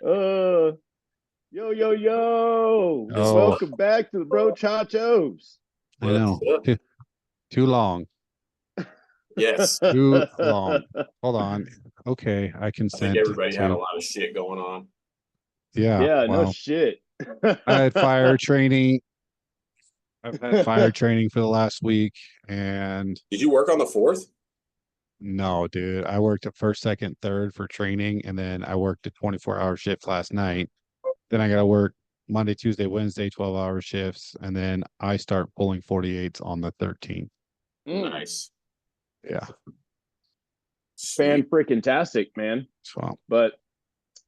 uh, yo, yo, yo. Yes, Oh, Welcome back to the Brochachos. I what's know. up? Too long. Yes. Too long. Hold on. Okay, I I think consent everybody had a to. lot of shit going on. Yeah, Yeah, no well, shit. I had fire training. I've had fire training for the last week, and Did you work on the 4th? no, dude, I worked at first, second, third for training, and then I worked a 24-hour shift last night. Then I got to work Monday, Tuesday, Wednesday, 12-hour shifts, and then I start pulling 48s on the 13th. Nice. Yeah, Fan Sweet. freaking tastic, man. so But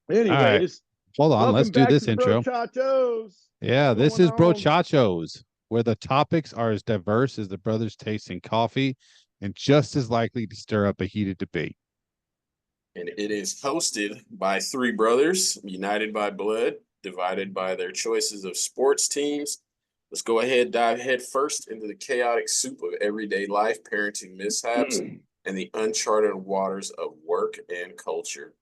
all right, anyways, hold on. Let's welcome do back to this the intro. Brochachos. Yeah, What's this going is on? Brochachos, where the topics are as diverse as the brothers' taste in coffee and just as likely to stir up a heated debate. And it is hosted by three brothers, united by blood, divided by their choices of sports teams. Let's go ahead, dive head first into the chaotic soup of everyday life, parenting mishaps, and the uncharted waters of work and culture.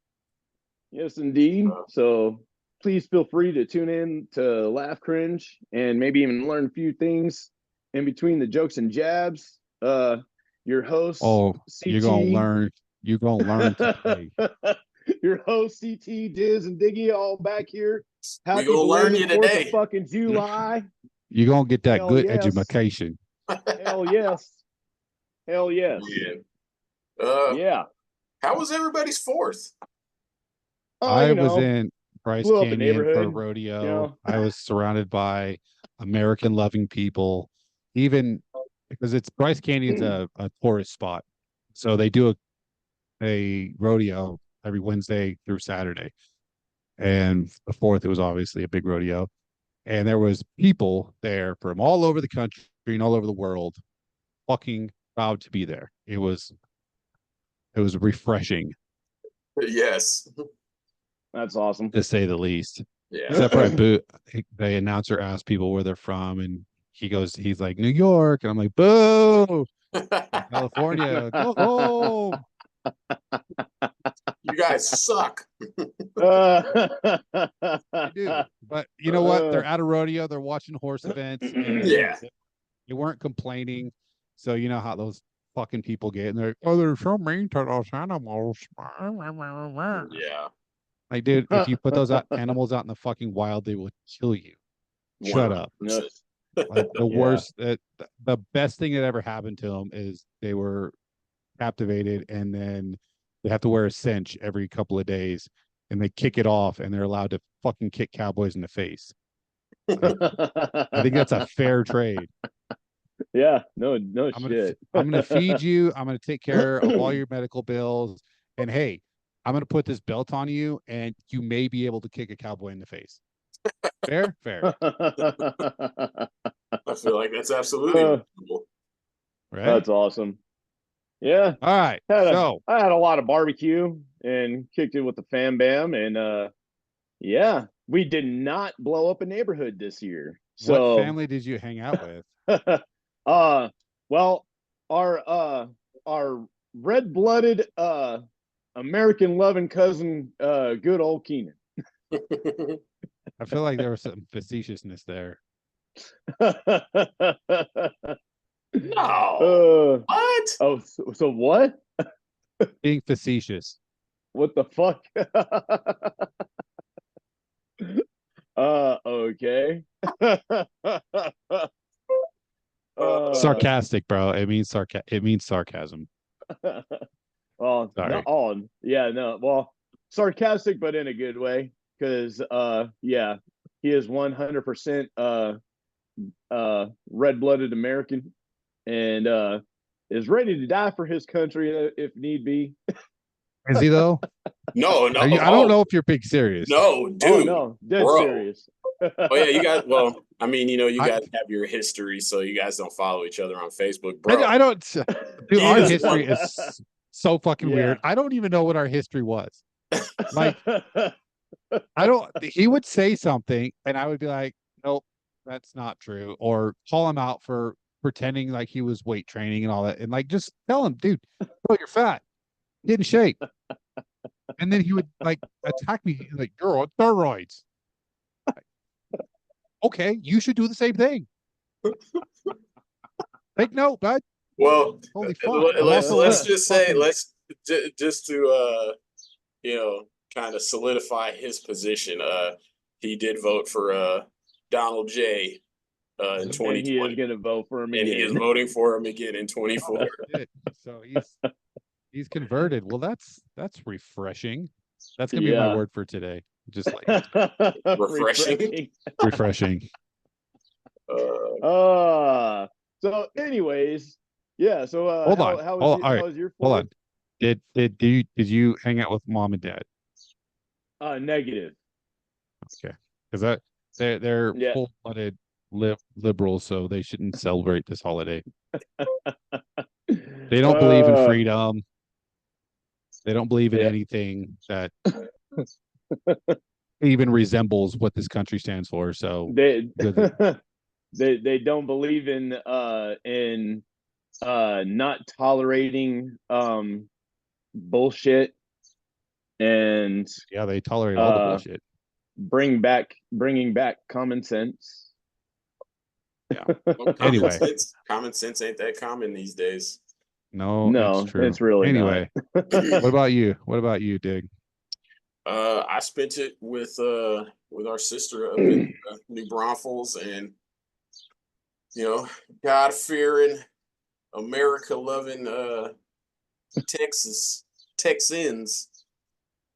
Yes, indeed. Uh, So please feel free to tune in to laugh, cringe, and maybe even learn a few things in between the jokes and jabs. Your host, Oh, you're gonna CT. learn. You're gonna learn today. Your host, CT, Diz, and Diggy, all back here. we Happy gonna learn belated you 4th of today. fucking July. You're gonna get that Hell good yes. education. Hell yes. Hell yes. Man. Uh, Yeah. how was everybody's 4th? Oh, I was in Bryce blew up a Canyon for a neighborhood, you rodeo. know. I was surrounded by American loving people, even because it's Bryce Canyon's a tourist spot. So they do a rodeo every Wednesday through Saturday. And the 4th, it was obviously a big rodeo. And there was people there from all over the country and all over the world fucking proud to be there. It was refreshing Yes. That's awesome. to say the least. Yeah. Except for at boot, the announcer asked people where they're from, and he's like New York, and I'm like, boo, California, go home. You guys suck. I do, but you know what? They're at a rodeo, they're watching horse events, and Yeah. they weren't complaining. So you know how those fucking people get, and they're like, oh, they're so mean to those animals. Yeah. Like, dude, if you put those animals out in the fucking wild, they will kill you. Shut up. 100%. Like the Yeah. worst, the best thing that ever happened to them is they were captivated, and then they have to wear a cinch every couple of days, and they kick it off, and they're allowed to fucking kick cowboys in the face. Like, I think that's a fair trade. Yeah, no I'm gonna shit. I'm gonna feed you. I'm gonna take care of all your medical bills, and hey, I'm gonna put this belt on you, and you may be able to kick a cowboy in the face. Fair, fair, I feel like that's absolutely reasonable. right? That's awesome. Yeah, All right. had a So, I had a lot of barbecue and kicked it with the fam bam, and yeah, we did not blow up a neighborhood this year. what So family did you hang out with? uh well our red blooded American loving cousin good old Keenan. I feel like there was some facetiousness there. No. What? Oh, so what? Being facetious. What the fuck? Okay. uh, Sarcastic, bro. It means sarcasm. well, Sorry. not all. Yeah, no. Well, sarcastic, but in a good way. Because, yeah, he is 100% red blooded American and is ready to die for his country if need be. Is he though? No, no. Are you? I don't know if you're being serious. No, Oh, dude. no, dead Bro. serious. Oh, yeah, you guys, well, I mean, you I guys have your history, so you guys don't follow each other on Facebook. Bro, I don't. Dude, he our is history one. is so fucking Yeah. weird. I don't even know what our history was. Like, I don't. He would say something, and I would be like, "Nope, that's not true," or call him out for pretending like he was weight training and all that, and like just tell him, dude, bro, you're fat, getting shape. And then he would like attack me like, you're on steroids. Okay, you should do the same thing. Take note, bud. Well, Holy fuck. I'm let's also let's just say fucking just to kind of solidify his position. He did vote for Donald J. In And he is 2020, going to vote for him and he is again. voting for him again in 24. shit. So he's converted. Well, that's refreshing. That's gonna be my Yeah. word for today. Just like Refreshing. refreshing. So anyways, yeah. So Hold on. how All right. was your Hold Fourth? on. Did you hang out with mom and dad? Negative. Okay, because they're Yeah. full-blooded liberals, so they shouldn't celebrate this holiday. They don't believe in freedom. They don't believe in Yeah. anything that even resembles what this country stands for. So They because they don't believe in not tolerating bullshit and yeah, they tolerate all the bullshit. bringing back common sense. Yeah. Well, Anyway. Common sense ain't that common these days. No, No, it's true. it's really Anyway, not. what about you? What about you, Dig? I spent it with our sister up in New Braunfels, and God fearing, America loving Texans.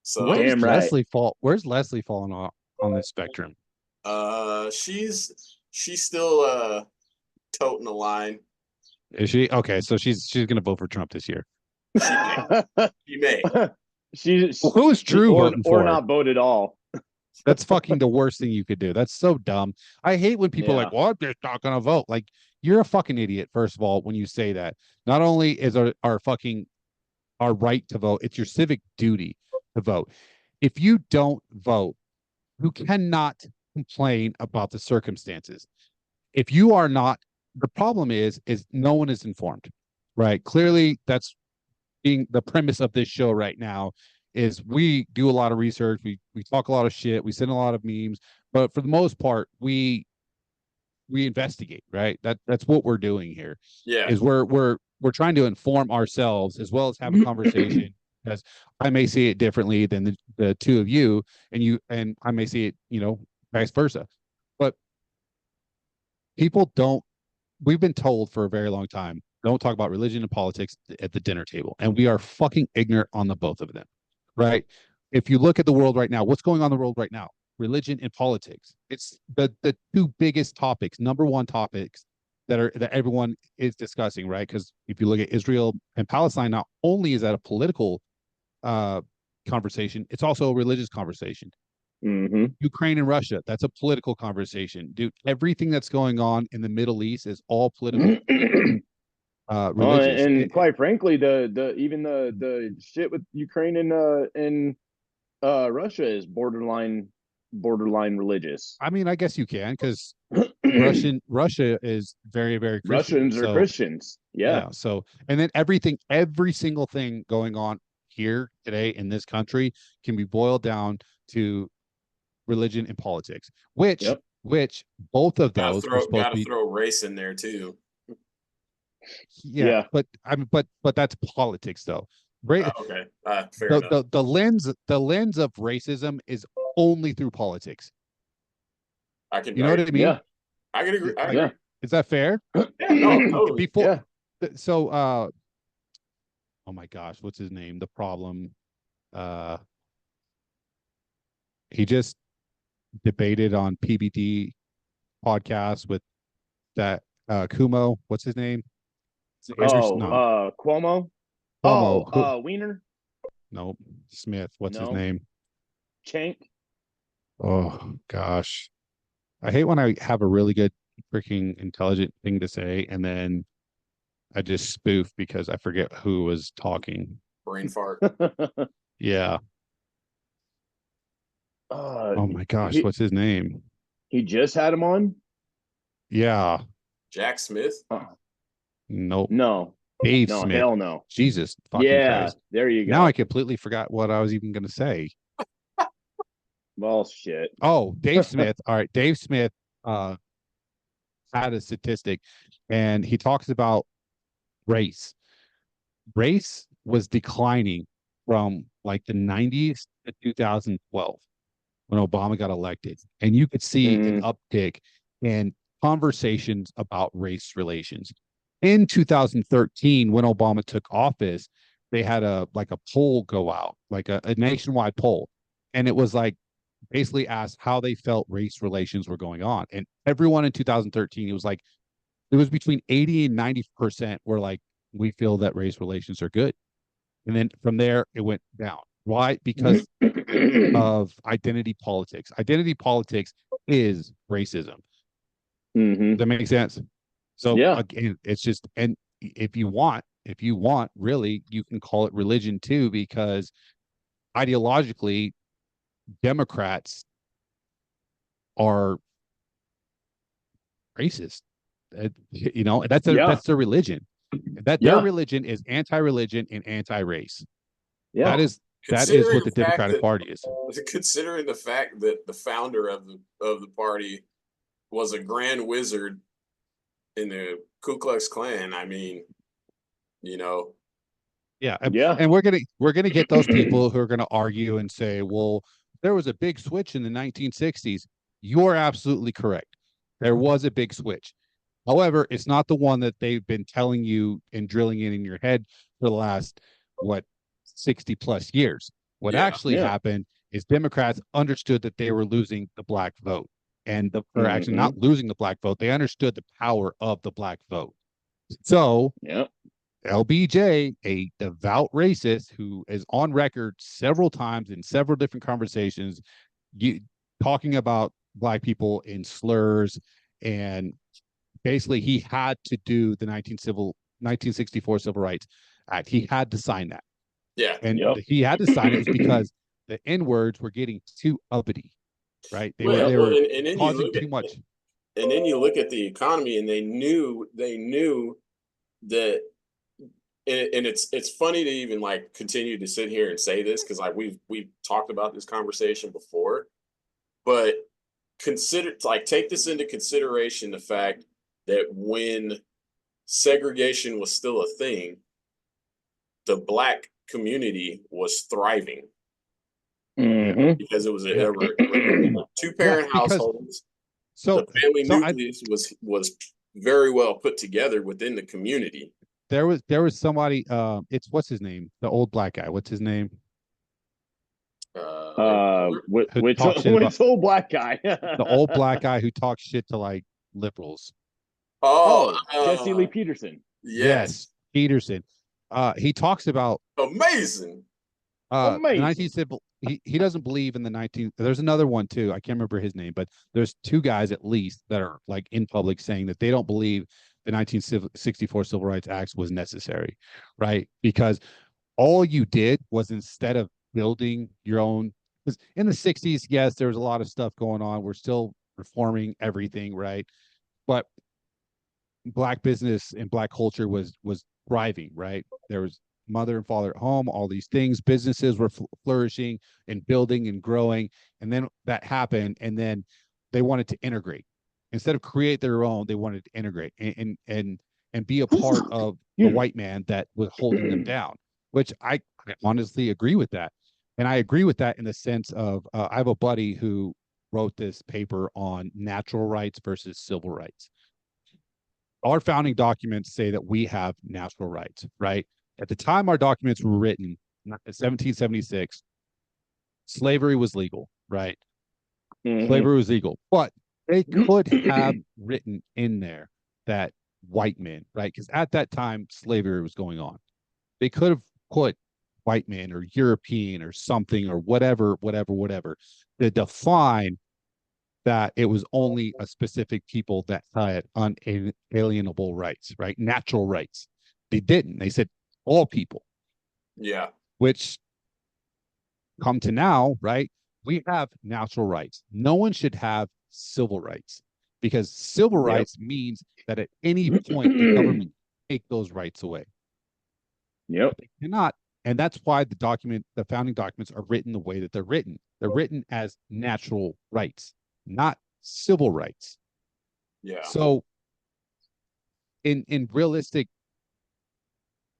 So Where's Damn right. Leslie fall? Where's Leslie falling on this spectrum? she's still toting the line. Is she okay? So she's gonna vote for Trump this year. She may. She's Well, who is Drew voting or for? not vote at all. That's fucking the worst thing you could do. That's so dumb. I hate when people are like, "Well, I'm just not gonna vote." Like, you're a fucking idiot. First of all, when you say that, not only is our fucking our right to vote, it's your civic duty to vote. If you don't vote, you cannot complain about the circumstances. If you are not, the problem is no one is informed, right? Clearly, that's being the premise of this show right now. Is we do a lot of research, we talk a lot of shit, we send a lot of memes, but for the most part, we investigate, right? That's what we're doing here. Yeah. Is we're trying to inform ourselves as well as have a conversation, because I may see it differently than the two of you, and I may see it, vice versa. But people don't, we've been told for a very long time, don't talk about religion and politics at the dinner table. And we are fucking ignorant on the both of them, right? If you look at the world right now, what's going on in the world right now? Religion and politics. It's the two biggest topics, number one topics that everyone is discussing, right? Because if you look at Israel and Palestine, not only is that a political conversation, it's also a religious conversation. Mm-hmm. Ukraine and Russia, that's a political conversation, dude. Everything that's going on in the Middle East is all political, religious. And quite frankly, even the shit with Ukraine and Russia is borderline religious. I mean, I guess you can, because Russia is very, very Christian. Russians are Christians. Yeah. So, and then every single thing going on here today in this country can be boiled down to religion and politics, which both of those are supposed to be. Throw race in there too. Yeah. But I mean, but that's politics, though. Right? Okay. Fair enough. The lens of racism is only through politics. You know what I mean? Yeah. I can agree. I agree. Is that fair? Yeah, no, totally. Before, so oh my gosh, what's his name? The Problem. He just debated on PBD podcast with that Kumo. What's his name? Cuomo. Cuomo. Wiener. No, Smith. What's his name? Chank. Oh gosh, I hate when I have a really good freaking intelligent thing to say and then I just spoof because I forget who was talking. Brain fart. Yeah. Oh my gosh, what's his name? He just had him on. Yeah. Jack Smith. Nope. No. Dave No, Smith. hell no. Jesus fucking Yeah, Christ. there you go. Now I completely forgot what I was even going to say. Well, shit. Oh, Dave Smith. All right. Dave Smith uh, had a statistic and he talks about race. Race was declining from like the 90s to 2012 when Obama got elected. And you could see an uptick in conversations about race relations. In 2013, when Obama took office, they had a poll go out, like a nationwide poll. And it was like basically asked how they felt race relations were going on. And everyone in 2013, it was between 80 and 90% were like, we feel that race relations are good. And then from there, it went down. Why? Because of identity politics. Identity politics is racism. Does that make sense? So Yeah. again, it's just, and if you want, really, you can call it religion too, because ideologically, Democrats are racist. You know, that's their religion. Their religion is anti-religion and anti-race. Yeah. That is what the Democratic Party is. Considering the fact that the founder of the party was a grand wizard in the Ku Klux Klan, I mean, you know. Yeah, and we're gonna get those people who are gonna argue and say, well, there was a big switch in the 1960s. You're absolutely correct. There was a big switch. However, it's not the one that they've been telling you and drilling in your head for the last 60 plus years. What actually happened is Democrats understood that they were losing the black vote, and or actually not losing the black vote. They understood the power of the black vote. So LBJ, a devout racist who is on record several times in several different conversations, talking about black people in slurs, and basically he had to do the 1964 Civil Rights Act. He had to sign that. Yeah. And he had to sign it because the N words were getting too uppity, right? They were causing too much. And then you look at the economy, and they knew that, and it's funny to even like continue to sit here and say this, because like we've talked about this conversation before, but take this into consideration, the fact that when segregation was still a thing, the black community was thriving. Because it was a two-parent households. So the family nucleus was very well put together within the community. There was somebody, it's what's his name? The old black guy. What's his name? Which old black guy? The old black guy who talks shit to like liberals. Jesse Lee Peterson. Yes, Peterson. He talks about amazing. He doesn't believe in the 19. There's another one too. I can't remember his name, but there's two guys at least that are like in public saying that they don't believe the 1964 Civil Rights Act was necessary, right? Because all you did was, instead of building your own, because in the 60s, yes, there was a lot of stuff going on. We're still reforming everything, right? But black business and black culture was thriving, right? There was mother and father at home, all these things, businesses were flourishing and building and growing. And then that happened. And then they wanted to integrate. Instead of create their own, they wanted to integrate and be a part of the white man that was holding them down, which I honestly agree with that. And I agree with that in the sense of, I have a buddy who wrote this paper on natural rights versus civil rights. Our founding documents say that we have natural rights, right? At the time our documents were written, in 1776, slavery was legal, right? Slavery was legal, but they could have written in there that white men, right? Because at that time, slavery was going on. They could have put white men or European or something or whatever, to define that it was only a specific people that had unalienable rights, right? Natural rights. They didn't. They said all people. Yeah. Which come to now, right? We have natural rights. No one should have civil rights, because civil rights means that at any point the government take those rights away. Yep. They cannot. And that's why the founding documents are written the way that they're written. They're written as natural rights, not civil rights. Yeah. So in realistic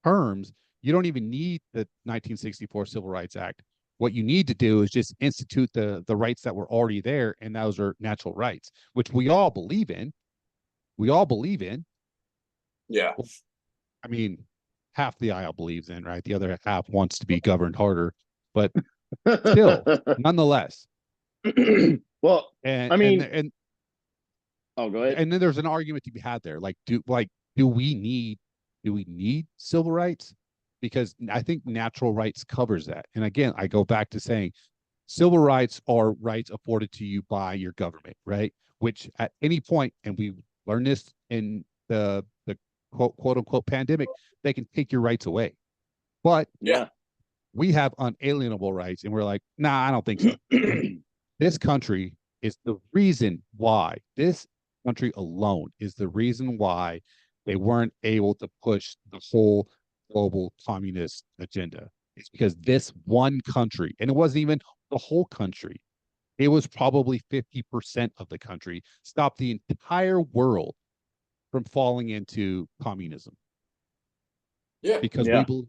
terms, you don't even need the 1964 Civil Rights Act. What you need to do is just institute the rights that were already there, and those are natural rights, which we all believe in. We all believe in. Yeah. I mean, half the aisle believes in, right? The other half wants to be governed harder, but still, nonetheless. Well, And I mean, and oh, go ahead. and then there's an argument to be had there. Like, do we need civil rights? Because I think natural rights covers that. And again, I go back to saying civil rights are rights afforded to you by your government, right? Which at any point, and we learned this in the quote unquote pandemic, they can take your rights away. But Yeah. we have unalienable rights, and we're like, nah, I don't think so. And this country is the reason why this country alone is the reason why they weren't able to push the whole global communist agenda. It's because this one country, and it wasn't even the whole country, it was probably 50% of the country, stopped the entire world from falling into communism Yeah. because we Yeah. believe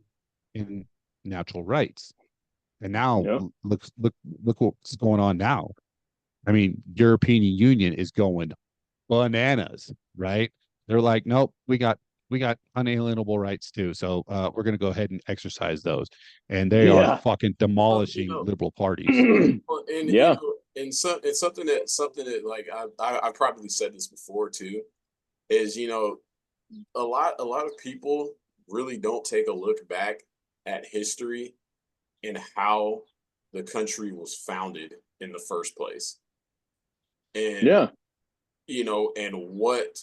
in natural rights. And now Yep. look what's going on now. I mean, European Union is going bananas, right? They're like, nope, we got unalienable rights too. So we're gonna go ahead and exercise those. And they are Yeah. fucking Well, you demolishing know, liberal parties. well, and you Yeah. know, and something that like I probably said this before too, is a lot of people really don't take a look back at history and how the country was founded in the first place. And Yeah. and what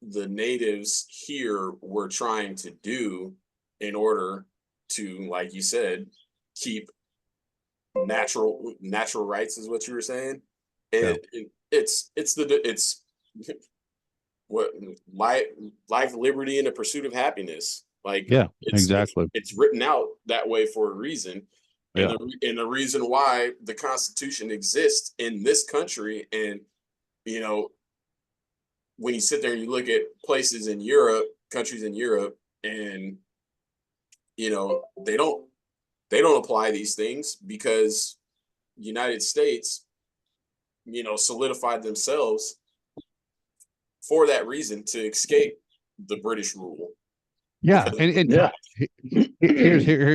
the natives here were trying to do in order to, like you said, keep natural rights is what you were saying. Yeah. It's what life, liberty, and the pursuit of happiness. Like Yeah, it's it's exactly. it's written out that way for a reason, and Yeah. the reason why the Constitution exists in this country. And you know, when you sit there and you look at places in Europe, countries in Europe, and they don't apply these things because United States, solidified themselves for that reason to escape the British rule. Yeah. Because And Yeah.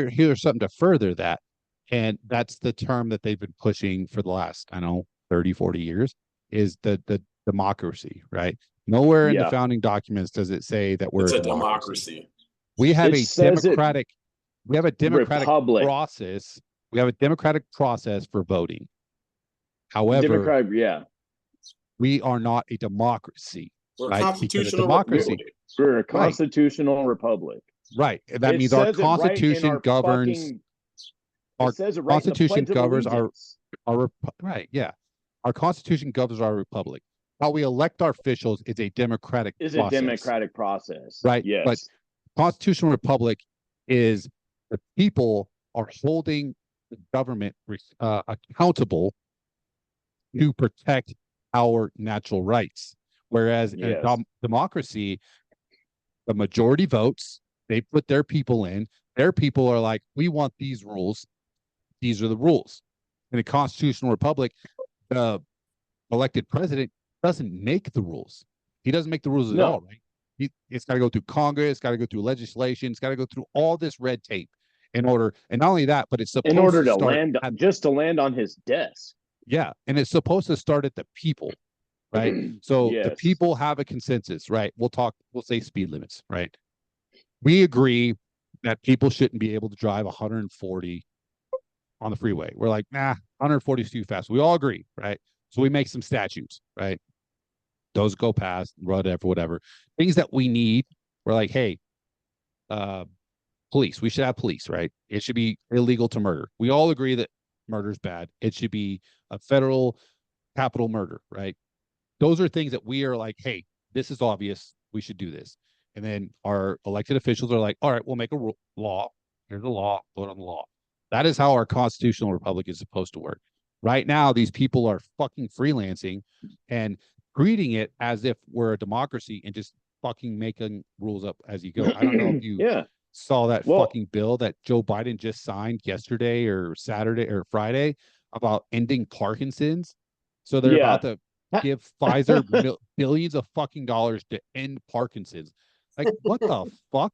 here's something to further that. And that's the term that they've been pushing for the last, I don't know, 30, 40 years is the democracy, right? Nowhere in the Yeah. founding documents does it say that we're it's a a democracy. democracy. We have It a says it democratic we have a democratic republic. process. We have a democratic process for voting. However, Democratic. Yeah. we are not a democracy, We're a right? Because a constitutional democracy, republic. We're a right, constitutional republic. right. And that It means our says it right in constitution our governs fucking. It our says it right in the constitution Pledge of governs Allegiance. right, yeah. Our constitution governs our republic. How we elect our officials is a democratic Is a process, democratic process. right? But Yes. constitutional republic is the people are holding the government accountable to protect our natural rights. Whereas in a Yes. democracy, the majority votes, they put their people in, their people are like, we want these rules, these are the rules. In a constitutional republic, the elected president doesn't make the rules. He doesn't make the rules at all, No. right? It's got to go through Congress, it's got to go through legislation, it's got to go through all this red tape in order. And not only that, but it's In supposed order to to start land, at, just to land on his desk. yeah, and it's supposed to start at the people, right? So the Yes. people have a consensus, right? We'll say speed limits, right? We agree that people shouldn't be able to drive 140 on the freeway. We're like, nah, 140 is too fast. We all agree, right? So we make some statutes, right? Those go past, whatever. Things that we need. We're like, hey, uh, police. We should have police, right? It should be illegal to murder. We all agree that murder is bad. It should be a federal capital murder, right? Those are things that we are like, hey, this is obvious. We should do this. And then our elected officials are like, all right, we'll make a law. Here's the law, vote on the law. That is how our constitutional republic is supposed to work. Right now, these people are fucking freelancing and treating it as if we're a democracy and just fucking making rules up as you go. I don't know if you Yeah. saw that Well, fucking bill that Joe Biden just signed yesterday or Saturday or Friday about ending Parkinson's. So they're yeah. about to give Pfizer billions of fucking dollars to end Parkinson's. Like, what the fuck?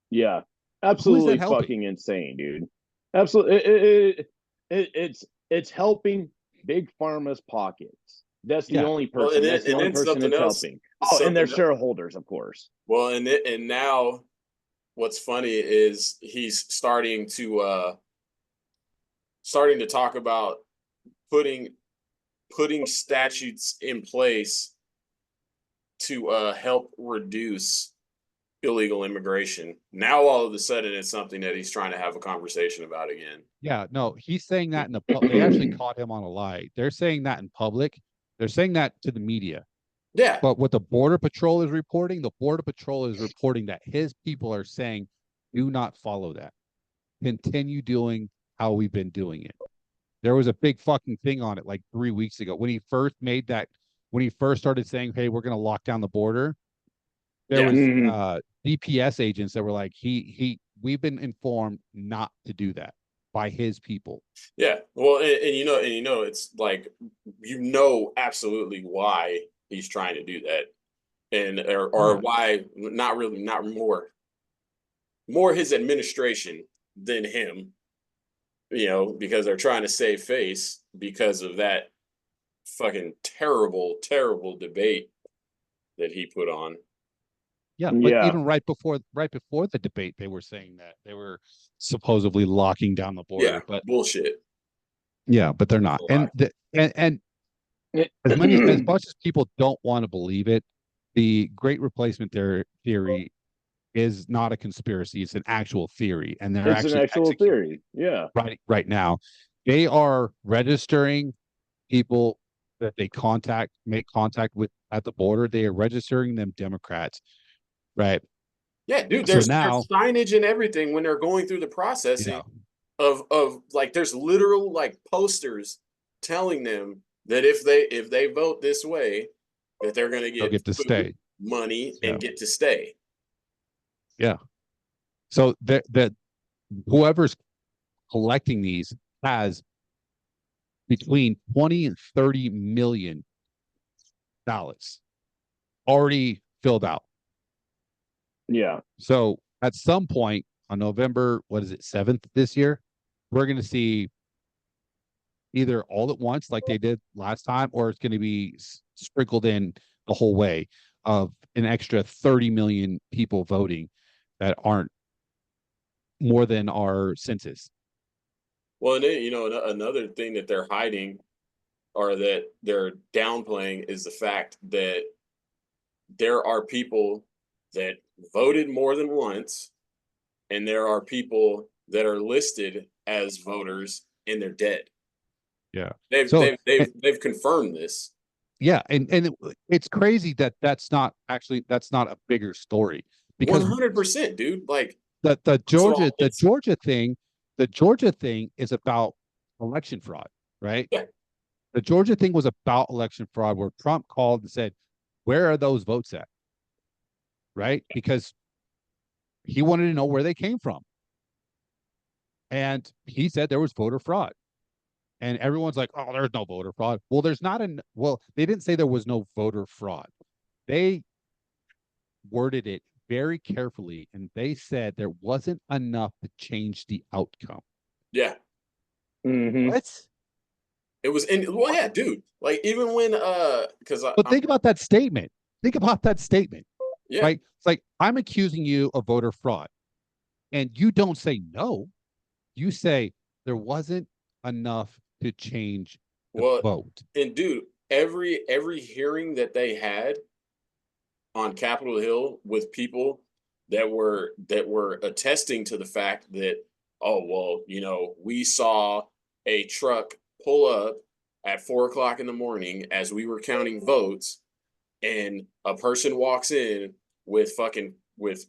Yeah. Who is that Absolutely helping? fucking insane, dude. Absolutely. It's helping big pharma's pockets. That's the Yeah. only Well, person. That's the only person something it's else. helping. Oh, and their Something. shareholders, of course. Well, and now what's funny is he's starting to talk about putting statutes in place to help reduce illegal immigration. Now all of a sudden it's something that he's trying to have a conversation about again. Yeah, no, he's saying that in the they actually caught him on a lie. They're saying that in public. They're saying that to the media. Yeah. But what the Border Patrol is reporting, the Border Patrol is reporting that his people are saying, do not follow that. Continue doing how we've been doing it. There was a big fucking thing on it like 3 weeks ago when he first made that, when he first started saying, hey, we're going to lock down the border. There Yeah. was Mhm. DPS agents that were like, we've been informed not to do that by his people. Yeah. Well, and it's like, absolutely why he's trying to do that. And or Yeah. why not really, not more his administration than him, because they're trying to save face because of that fucking terrible, terrible debate that he put on. Yeah, but Yeah. even right before the debate, they were saying that they were supposedly locking down the Yeah, border, but bullshit. yeah, but they're It's not. a lie. And as much as people don't want to believe it, the Great Replacement theory is not a conspiracy; it's an actual theory, and they're It's an actually actual executing theory. Yeah. right now. They are registering people that they make contact with at the border. They are registering them Democrats, right? Yeah, dude, So there's now, signage and everything when they're going through the processing yeah, of like there's literal like posters telling them that if they vote this way, that they're gonna they'll get get to food, stay. money, Yeah, and get to stay. yeah. So that whoever's collecting these has between 20 and 30 million ballots already filled out. Yeah. So at some point on November, what is it, 7th this year, we're going to see either all at once like they did last time, or it's going to be sprinkled in the whole way of an extra 30 million people voting that aren't more than our census. Well, and then, another thing that they're hiding or that they're downplaying is the fact that there are people that voted more than once, and there are people that are listed as voters and they're dead. Yeah. They've So they've they've they've confirmed this. yeah, and it's crazy that that's not a bigger story because 100%, dude. Like, the first of all, Georgia thing is about election fraud, right? yeah, The Georgia thing was about election fraud, where Trump called and said, "Where are those votes at?" Right? Because he wanted to know where they came from, and he said there was voter fraud. And everyone's like, "Oh, there's no voter fraud." Well, there's not an well. They didn't say there was no voter fraud. They worded it very carefully, and they said there wasn't enough to change the outcome. yeah. Hmm. What? It was in well, yeah, dude. Like even when because But I'm think about that statement. Think about that statement, yeah. right? It's like, I'm accusing you of voter fraud, and you don't say no. You say there wasn't enough to change the Well, vote. and dude, every hearing that they had on Capitol Hill with people that were attesting to the fact that, oh well, we saw a truck pull up at 4 o'clock in the morning as we were counting votes, and a person walks in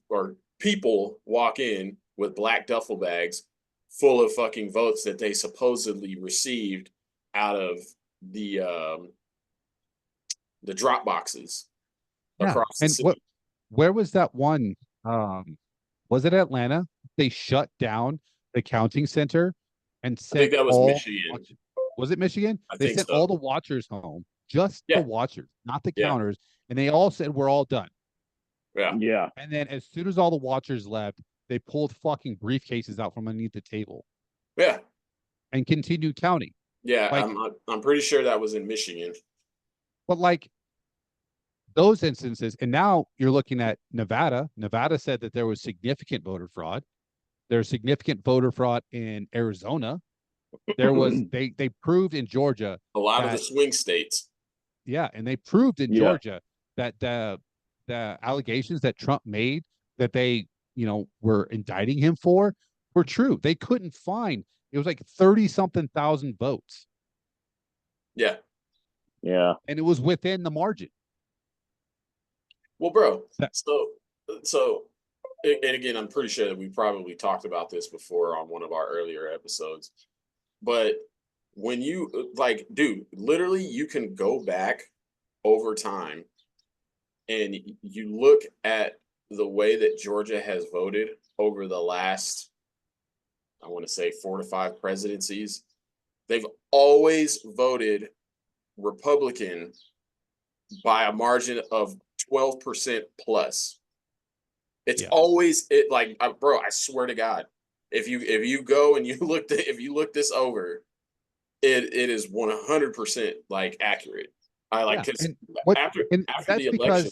or people walk in with black duffel bags full of fucking votes that they supposedly received out of the um the drop boxes Yeah. across the And city. where was that one? Was it Atlanta? They shut down the counting center and I think sent that was all Michigan. was it Michigan? I They think sent all so. the watchers home, just the Yeah, watchers, not the yeah, counters, and they all said we're all done. yeah, Yeah. And then as soon as all the watchers left, they pulled fucking briefcases out from underneath the table yeah, and continued counting. yeah. Like, I'm pretty sure that was in Michigan. but like those instances, and now you're looking at Nevada. Nevada said that there was significant voter fraud. There's significant voter fraud in Arizona. There was they proved in Georgia A lot of the that swing states. yeah, and they proved in Yeah. Georgia that the allegations that Trump made that they were indicting him for were true. They couldn't find it was like 30 something thousand votes, Yeah. Yeah. and it was within the margin. Well, bro. That, So, and again, I'm pretty sure that we probably talked about this before on one of our earlier episodes. But when you like, dude, literally, you can go back over time and you look at the way that Georgia has voted over the last, I want to say, 4 to 5 presidencies. They've always voted Republican by a margin of 12% plus. It's yeah, always it like bro, I swear to God, if you go and if you look this over, it is 100% like accurate. I like yeah, because and what and after the election,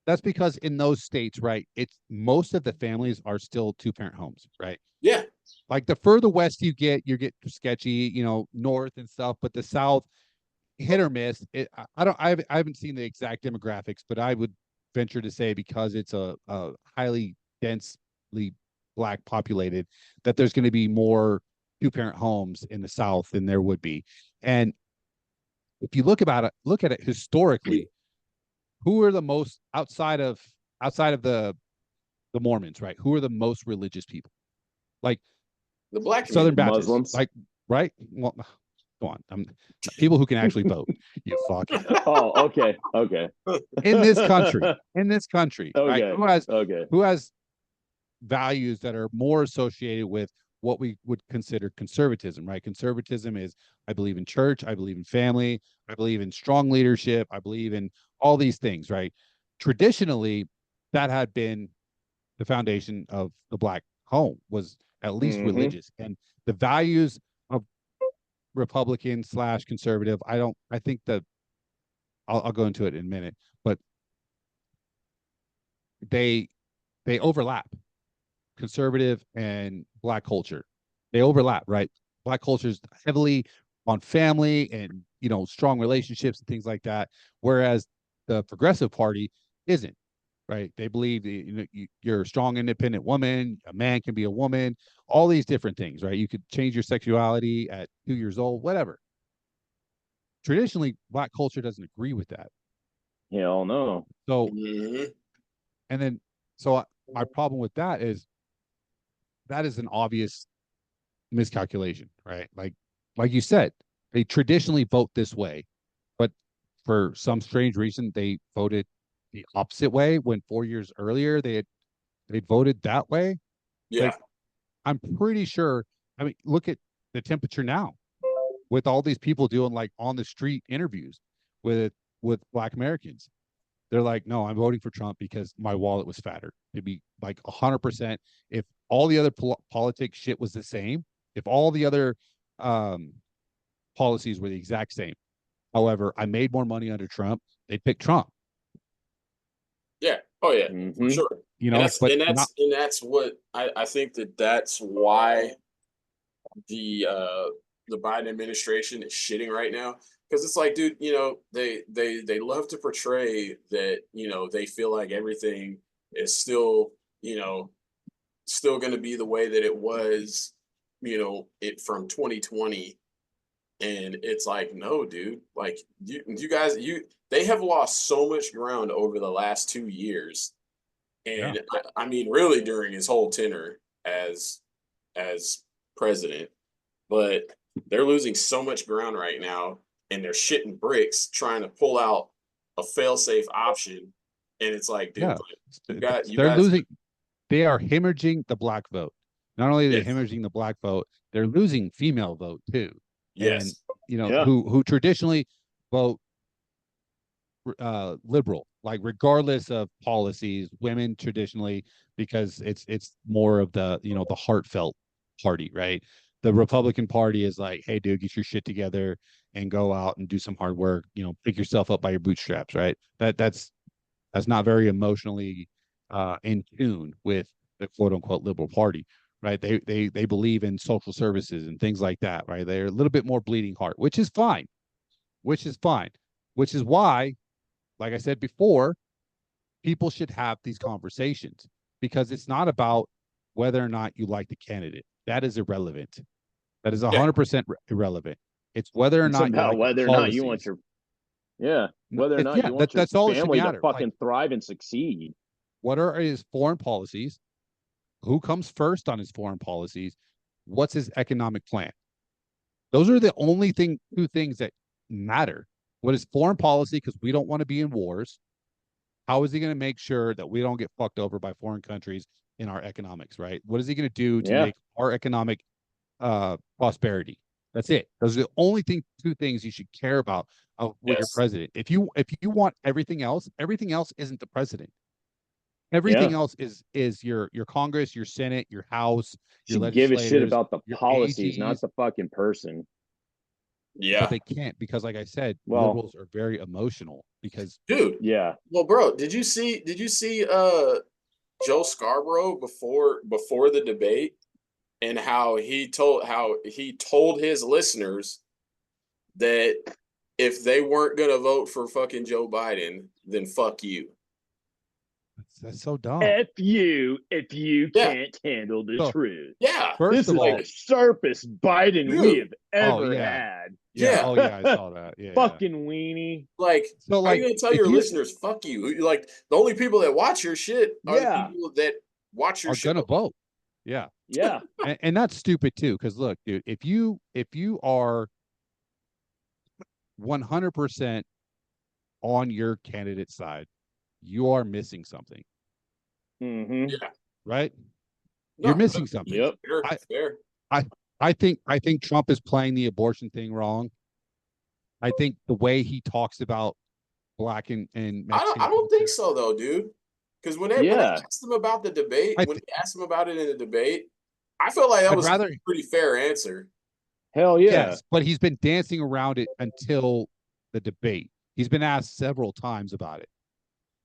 that's because in those states, right, it's most of the families are still two-parent homes, right? yeah, Like the further west you get sketchy, north and stuff, but the south, hit or miss. I haven't seen the exact demographics, but I would venture to say because it's a highly densely black populated, that there's going to be more two-parent homes in the south than there would be. And if you look at it historically, who are the most outside of the Mormons, right? Who are the most religious people? Like the black Southern community. Baptists, Muslims. like, right? Well, go on. People who can actually vote. You fuck. Oh, okay. Okay. In this country, right? Okay. Okay. Who has values that are more associated with what we would consider conservatism, right? Conservatism is I believe in church, I believe in family, I believe in strong leadership, I believe in all these things, right? Traditionally, that had been the foundation of the black home was at least Mm-hmm. religious, and the values of Republican slash conservative. I think that I'll go into it in a minute, but they they overlap conservative and black culture. They overlap, right? Black culture is heavily on family and strong relationships and things like that, whereas the progressive party isn't. Right? They believe you're a strong, independent woman. A man can be a woman. All these different things, right? You could change your sexuality at 2 years old, whatever. Traditionally, black culture doesn't agree with that. Hell no. So, Mhm. and then, so my problem with that is an obvious miscalculation, right? Like you said, they traditionally vote this way, but for some strange reason, they voted the opposite way when 4 years earlier they voted that way. Yeah, Like, I'm pretty sure. I mean, look at the temperature now with all these people doing like on the street interviews with black Americans. They're like, no, I'm voting for Trump because my wallet was fatter. It'd be like 100%. If all the other politics shit was the same, if all the other um, policies were the exact same, however, I made more money under Trump, they'd pick Trump. yeah, oh yeah, for Mm-hmm. sure. And that's But and not. that's and that's what I think that's why the uh the Biden administration is shitting right now, because it's like, dude, they love to portray that they feel like everything is still still going to be the way that it was it from 2020 And it's like, no, dude. Like you guys, they have lost so much ground over the last 2 years, Yeah. and I mean, really during his whole tenure as president. But they're losing so much ground right now, and they're shitting bricks trying to pull out a fail-safe option. And it's like, dude, Yeah. like, you They're guys, losing. They are hemorrhaging the black vote. Not only are they yes, hemorrhaging the black vote, they're losing female vote too. And yes, Yeah. who traditionally vote liberal, like regardless of policies, women traditionally, because it's more of the heartfelt party, right? The Republican Party is like, hey, dude, get your shit together and go out and do some hard work. Pick yourself up by your bootstraps, right? That's not very emotionally in tune with the quote unquote liberal party, right? They believe in social services and things like that, right? They're a little bit more bleeding heart, which is fine, which is fine, which is why, like I said before, people should have these conversations, because it's not about whether or not you like the candidate. That is irrelevant. That is yeah, 100% irrelevant. It's whether or It's not you about like the whether or not you want policies. your yeah, whether or not Yeah, you want your that's all that should family to matter. Like, fucking thrive and succeed. what are his foreign policies? Who comes first on his foreign policies? What's his economic plan? Those are the only two things that matter. What is foreign policy? Because we don't want to be in wars. How is he going to make sure that we don't get fucked over by foreign countries in our economics, right? What is he going to do to Yeah. make our economic prosperity? That's it. Those are the only two things you should care about with your yes, president. If you want everything else isn't the president. Everything Yeah. else is your Congress, your Senate, your House, your Should give a shit legislators, about the your policies, not AGs, the fucking person. but yeah, they can't, because, like I said, Well, liberals are very emotional because dude. yeah. Well, bro, did you see Joe Scarborough before the debate, and how he told his listeners that if they weren't gonna vote for fucking Joe Biden, then fuck you. that's so dumb. F you if you Yeah, can't handle the So, truth. yeah, first This of is all, the sharpest Biden we dude, have oh ever yeah, had. yeah, yeah. oh yeah, I saw that. Yeah, yeah. Fucking weenie. Like, So, how are you like, gonna tell if your you listeners "fuck you"? Like, the only people that watch your shit are the Yeah. people that watch your are gonna show. vote, yeah, Yeah. and that's stupid too. Because look, dude, if you are 100% on your candidate side, you are missing something, Mm-hmm. Yeah, right? You're no, missing something. Yep. fair, I fair. I I think Trump is playing the abortion thing wrong. I think the way he talks about black and I don't, Mexican I don't think culture, so though, dude. Because when they Yeah. asked him about the debate, I when th- they asked him about it in the debate, I felt like that I'd was a rather, pretty fair answer. Hell yeah. yes, but he's been dancing around it until the debate. He's been asked several times about it,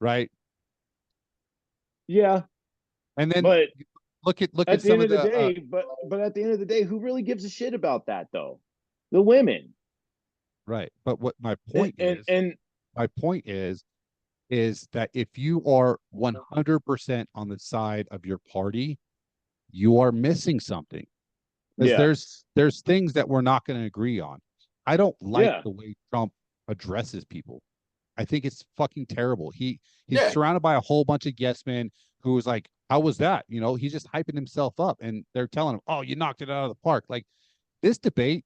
right? Yeah. And then But look at at the some end of of the the day, but at the end of the day, who really gives a shit about that though? The women. right. But what And and my point is that if you are 100% on the side of your party, you are missing something, because yeah. there's things that we're not going to agree on. I don't like Yeah. the way Trump addresses people. I think it's fucking terrible. He's Yeah, surrounded by a whole bunch of yes men who was like, "How was that?" He's just hyping himself up, and they're telling him, "Oh, you knocked it out of the park." Like, this debate,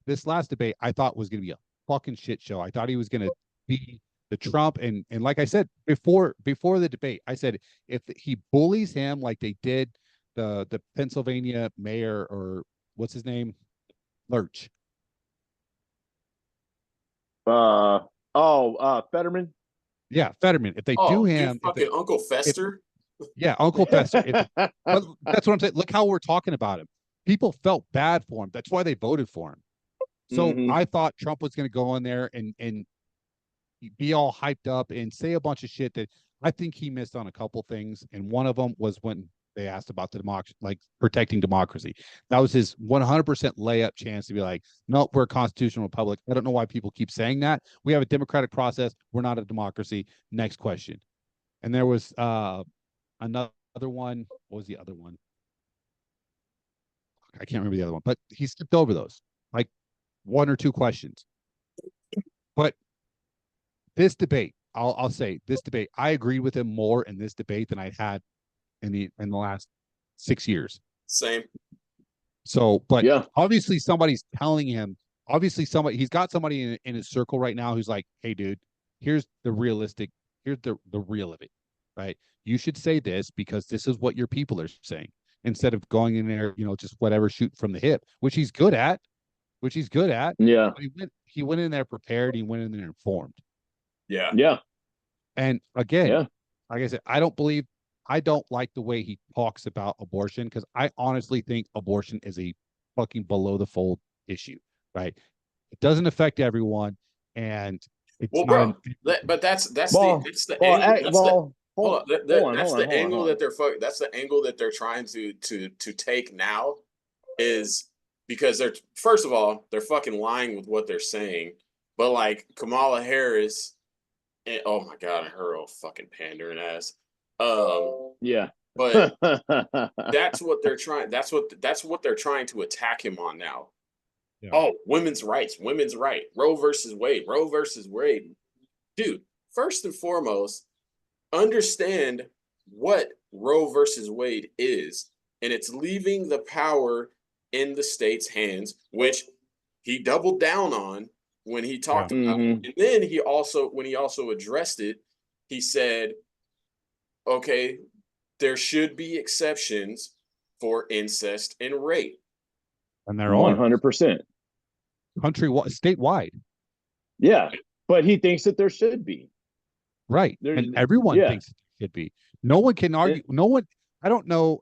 this last debate, I thought was going to be a fucking shit show. I thought he was going to be the Trump, and like I said before the debate, I said if he bullies him like they did the Pennsylvania mayor, or what's his name, Lurch. Fetterman. Yeah, Fetterman. If they do oh, dude, him, fucking Uncle if Fester. yeah, Uncle Fester. But that's what I'm saying. Look how we're talking about him. People felt bad for him. That's why they voted for him. So Mm-hmm. I thought Trump was going to go in there and be all hyped up and say a bunch of shit that I think he missed on a couple things. And one of them was when they asked about the democracy, like protecting democracy. That was his 100% layup chance to be like, no, we're a constitutional republic. I don't know why people keep saying that. We have a democratic process. We're not a democracy. Next question. And there was another one. What was the other one? I can't remember the other one, but he skipped over those. Like, one or two questions. But this debate, I'll say this debate, I agreed with him more in this debate than I had in the last 6 years. Same. So, but Yeah. obviously somebody's telling him, he's got somebody in his circle right now who's like, hey, dude, here's the real of it, right? You should say this because this is what your people are saying instead of going in there, just whatever, shoot from the hip, which he's good at. Yeah. But he went in there prepared. He went in there informed. Yeah. Yeah. And again, Yeah. like I said, I don't like the way he talks about abortion because I honestly think abortion is a fucking below the fold issue, right? It doesn't affect everyone, and it's Well, not. bro, but that's Well, the well, angle. That's the well, hold on. That's the angle hold on. that that's the angle that they're trying to take now, is because they're, first of all, they're fucking lying with what they're saying. But like Kamala Harris, and oh my god, her old fucking pandering ass. Yeah. But that's what they're trying. That's what they're trying to attack him on now. Yeah. Oh, women's rights, women's right, Roe versus Wade, Roe versus Wade. Dude, first and foremost, understand what Roe versus Wade is, and it's leaving the power in the state's hands, which he doubled down on when he talked about it. And then when he also addressed it, he said, okay, there should be exceptions for incest and rape. And they're 100%. Statewide. Yeah. But he thinks that there should be. Right. And everyone thinks it should be. No one can argue. No one, I don't know,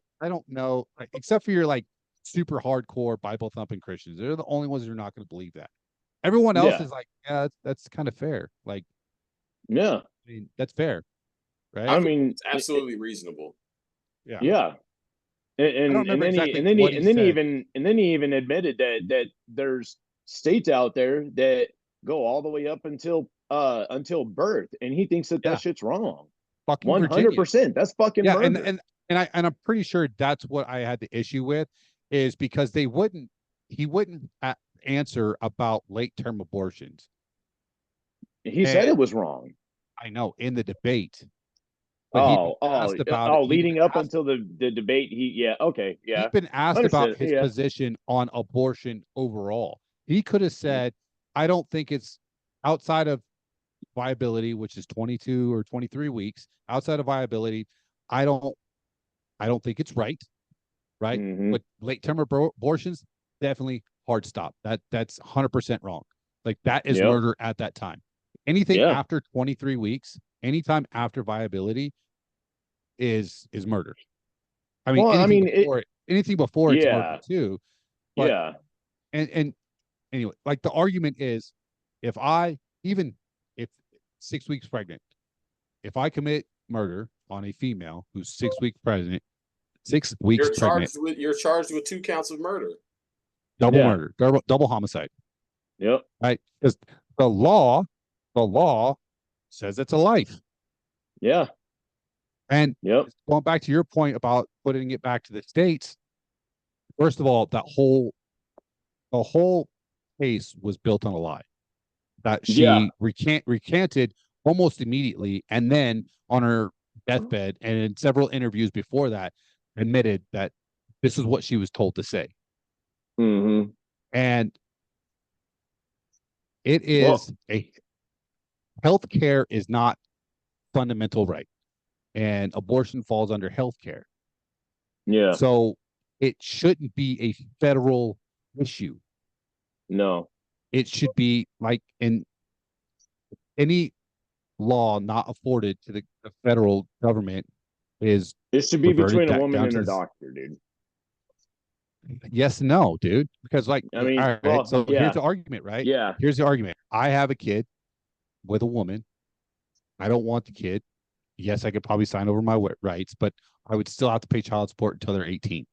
except for your like super hardcore Bible thumping Christians. They're the only ones who are not going to believe that. Everyone else is like, yeah, that's kind of fair. Like, yeah, I mean, that's fair. Right. I mean, it's absolutely reasonable. Yeah. Yeah. And then he even admitted that there's states out there that go all the way up until birth, and he thinks that shit's wrong. Fucking 100%. That's fucking murder. And I'm pretty sure that's what I had the issue with, is because he wouldn't answer about late term abortions. He said it was wrong. I know, in the debate. Leading up until the debate, he's been asked about his position on abortion overall. He could have said, I don't think it's outside of viability, which is 22 or 23 weeks, outside of viability, I don't think it's right. But late term abortions, definitely hard stop. That's 100% wrong. Like, that is murder at that time. Anything after 23 weeks, anytime after viability is murder. I mean, anything before it's murder too. But, and anyway, like, the argument is, if 6 weeks pregnant, if I commit murder on a female who's 6 weeks pregnant, 6 weeks pregnant, you're charged with 2 counts of murder. Double murder, double homicide. Yep. Right? Because the law says it's a life. Yeah. And going back to your point about putting it back to the states, first of all, the whole case was built on a lie that she recanted almost immediately, and then on her deathbed and in several interviews before that admitted that this is what she was told to say. And it is healthcare is not fundamental right, and abortion falls under healthcare. Yeah. So it shouldn't be a federal issue. No. It should be like in any law not afforded to the federal government is. It should be between a woman and her doctor, dude. Yes and no, dude. Because, like, I mean, all right, so here's the argument, right? Yeah. Here's the argument. I have a kid with a woman. I don't want the kid. Yes, I could probably sign over my rights, but I would still have to pay child support until they're 18.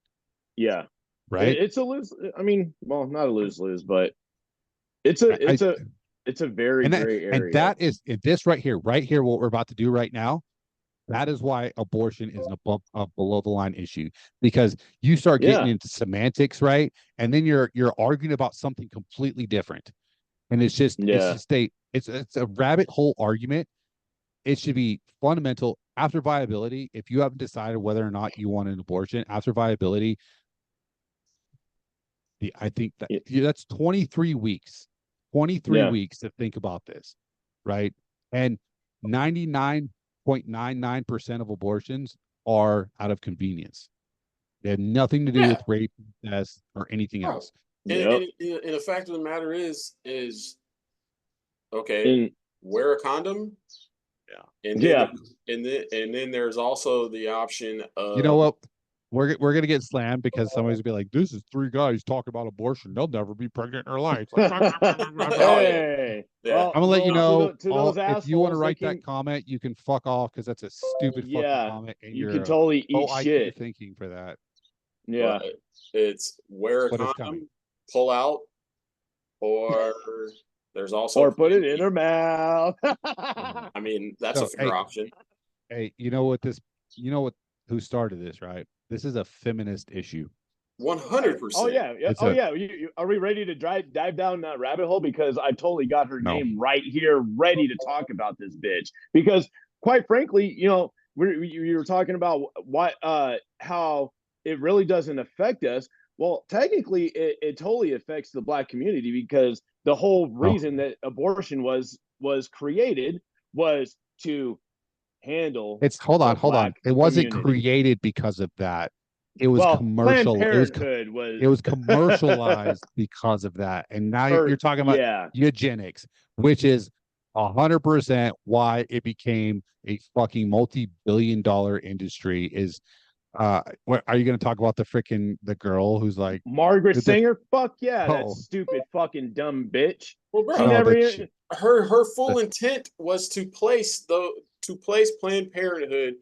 Yeah. Right. It's a lose. I mean, well, not a lose-lose, but it's a very gray area. And that is this right here, what we're about to do right now. That is why abortion is a below the line issue, because you start getting Yeah. into semantics, right? And then you're arguing about something completely different. And Yeah. it's a rabbit hole argument. It should be fundamental after viability. If you haven't decided whether or not you want an abortion after viability, I think that that's 23 weeks, 23 Yeah. weeks to think about this, right? And 99.99% of abortions are out of convenience. They had nothing to do with rape, incest, or anything else. And the fact of the matter is okay, And wear a condom. Yeah. And then and then there's also the option of, you know what? We're gonna get slammed because somebody's gonna be like, "This is three guys talking about abortion. They'll never be pregnant in their life." Like, hey, yeah. I'm gonna let you know to those if you want to assholes, write that comment, you can fuck off because that's a stupid fucking comment, and you you're can totally low eat IQ shit. thinking for that. Yeah, But it's wear a But it's condom, coming. pull out, or there's also or put it in her mouth. I mean, that's So, a fair option. Hey, you know what? Who started this? Right? This is a feminist issue. 100%. Oh yeah, are we ready to dive down that rabbit hole? Because I totally got her name right here, ready to talk about this bitch. Because quite frankly, you know, you were talking about what how it really doesn't affect us. Well, technically, it totally affects the Black community, because the whole reason that abortion was created was to handle. It's hold on. It wasn't created because of that. It was commercial. Planned Parenthood it was commercialized because of that. And now you're talking about eugenics, which is 100% why it became a fucking multi-billion-dollar industry. Is what are you going to talk about the girl who's like Margaret Sanger? Fuck yeah, that stupid fucking dumb bitch. Well, bro, she never her full intent was to place Planned Parenthood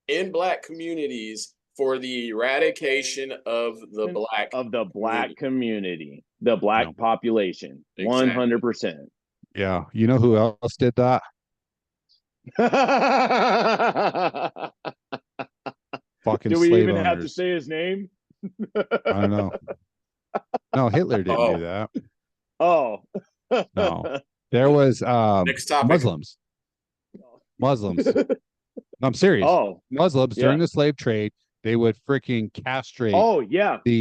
in Black communities for the eradication of the Black community, the Black population. 100%. Yeah, you know who else did that? Fucking do we slave even owners. have to say his name? I don't know. No, Hitler didn't do that. Oh. No. There was Muslims. I'm serious. Muslims during the slave trade, they would freaking castrate the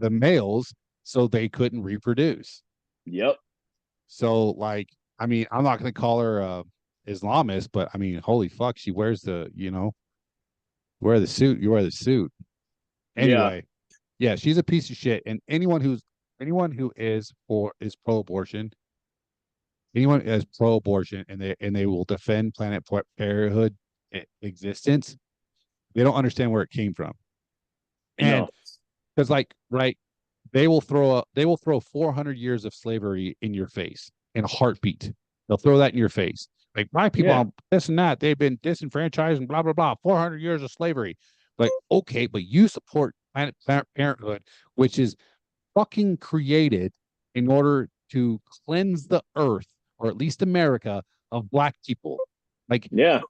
males so they couldn't reproduce. Yep. So, like, I mean, I'm not going to call her Islamist, but I mean, holy fuck, she wears wear the suit. You wear the suit. Anyway, yeah, she's a piece of shit. And anyone who is pro-abortion, anyone is pro-abortion, and they will defend Planned Parenthood existence, they don't understand where it came from. And because they will throw 400 years of slavery in your face in a heartbeat. They'll throw that in your face. Like, Black people, this and that, they've been disenfranchised and blah, blah, blah, 400 years of slavery. Like, okay, but you support Planned Parenthood, which is fucking created in order to cleanse the earth, or at least America, of Black people. Like, and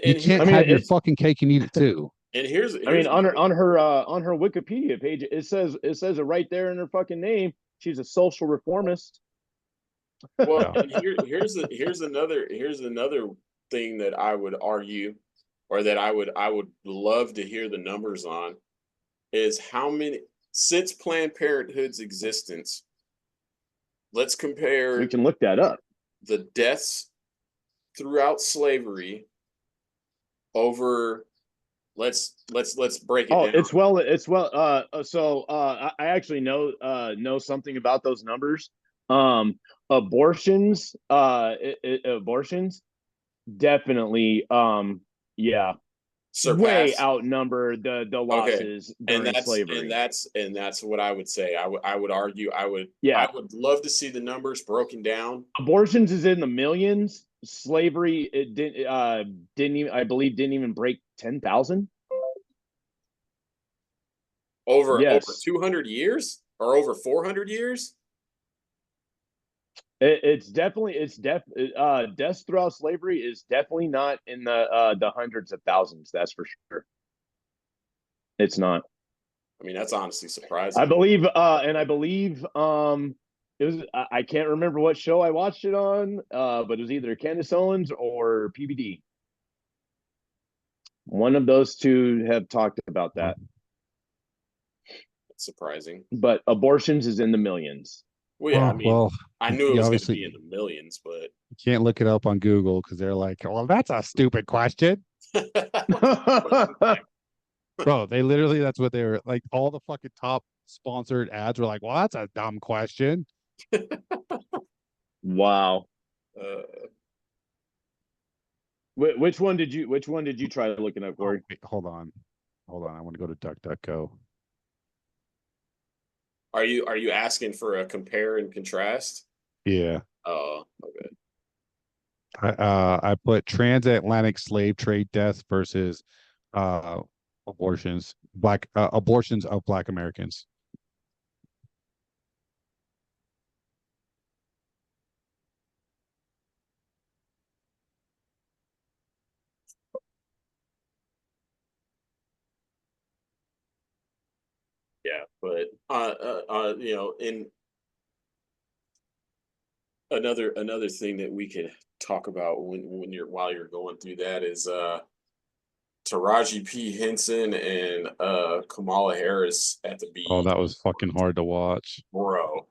you can't have your fucking cake and eat it too. And here's on her Wikipedia page, it says it right there in her fucking name. She's a social reformist. Well, and here's another thing that I would argue, or that I would love to hear the numbers on, is how many, since Planned Parenthood's existence, let's compare. We can look that up. The deaths throughout slavery over. Let's break it down. I actually know something about those numbers. Abortions definitely way outnumber the losses during slavery. And that's what I would say. I would argue, I would love to see the numbers broken down. Abortions is in the millions. Slavery, it didn't even break 10,000 over 200 years or over 400 years. It's definitely deaths throughout slavery is definitely not in the hundreds of thousands. That's for sure. It's not. I mean, that's honestly surprising. I believe it was I can't remember what show I watched it on, but it was either Candace Owens or PBD. One of those two have talked about that. That's surprising. But abortions is in the millions. Well, yeah, I mean, I knew it was going to obviously be in the millions, but you can't look it up on Google because they're like, well, that's a stupid question. Bro, they literally, that's what they were like. All the fucking top sponsored ads were like, well, that's a dumb question. Wow. Which one did you try looking up, Corey? Wait, hold on. I want to go to DuckDuckGo. Are you asking for a compare and contrast? Yeah. Oh, okay. I put transatlantic slave trade deaths versus abortions of Black Americans. Yeah, but in another thing that we could talk about while you're going through that is Taraji P. Henson and Kamala Harris at the beach. Oh, that was fucking hard to watch. Bro.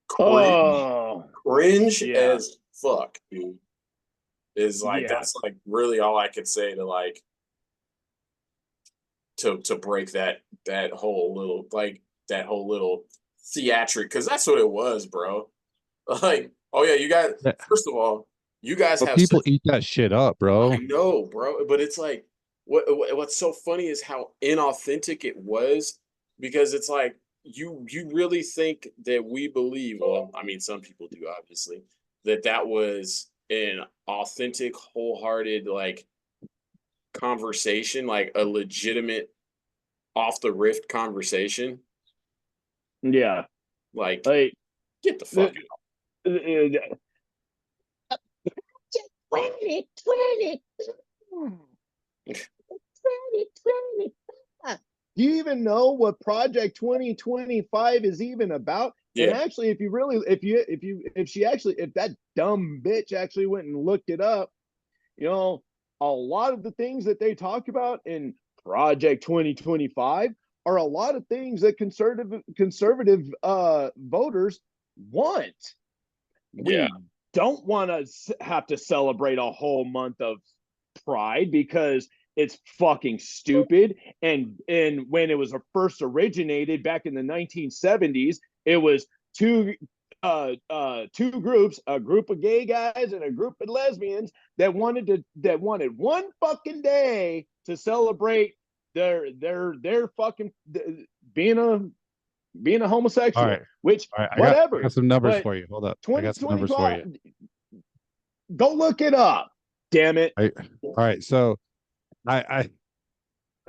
Cringe Yeah. as fuck, dude. Is like that's like really all I could say to like to break that whole little theatric, because that's what it was, bro. Like, oh yeah, you guys. First of all, you guys have people eat that shit up, bro. I know, bro, but it's like what's so funny is how inauthentic it was, because it's like you really think that we believe. Well, I mean, some people do, obviously, that was an authentic, wholehearted like conversation, like a legitimate off the riff conversation. Yeah, like get the fuck out. 2020. Do you even know what Project 2025 is even about? Yeah. And actually, if that dumb bitch actually went and looked it up, a lot of the things that they talk about in Project 2025 are a lot of things that conservative voters want. We don't want to have to celebrate a whole month of Pride because it's fucking stupid. And when it was first originated back in the 1970s, it was two groups, a group of gay guys and a group of lesbians that wanted one fucking day to celebrate their fucking being a homosexual. Right. Which right. whatever. I got some numbers for you. Hold up. I got some numbers for you. Go look it up. Damn it. All right. So I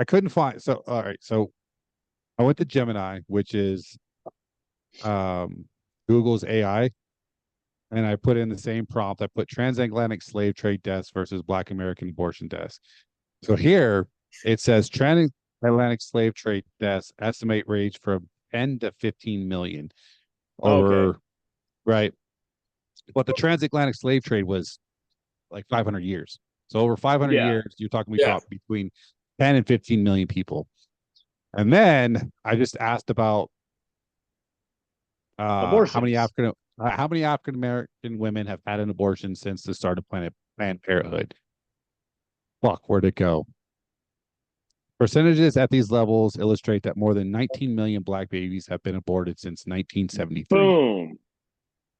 couldn't find, so all right, so I went to Gemini, which is Google's AI, and I put in the same prompt. I put transatlantic slave trade deaths versus Black American abortion deaths. So here it says transatlantic slave trade deaths estimate range from 10 to 15 million over, right? But the transatlantic slave trade was like 500 years. So over 500 years, you're talking between 10 and 15 million people. And then I just asked about how many African American women have had an abortion since the start of Planned Parenthood. Fuck, where'd it go? Percentages at these levels illustrate that more than 19 million Black babies have been aborted since 1973. Boom.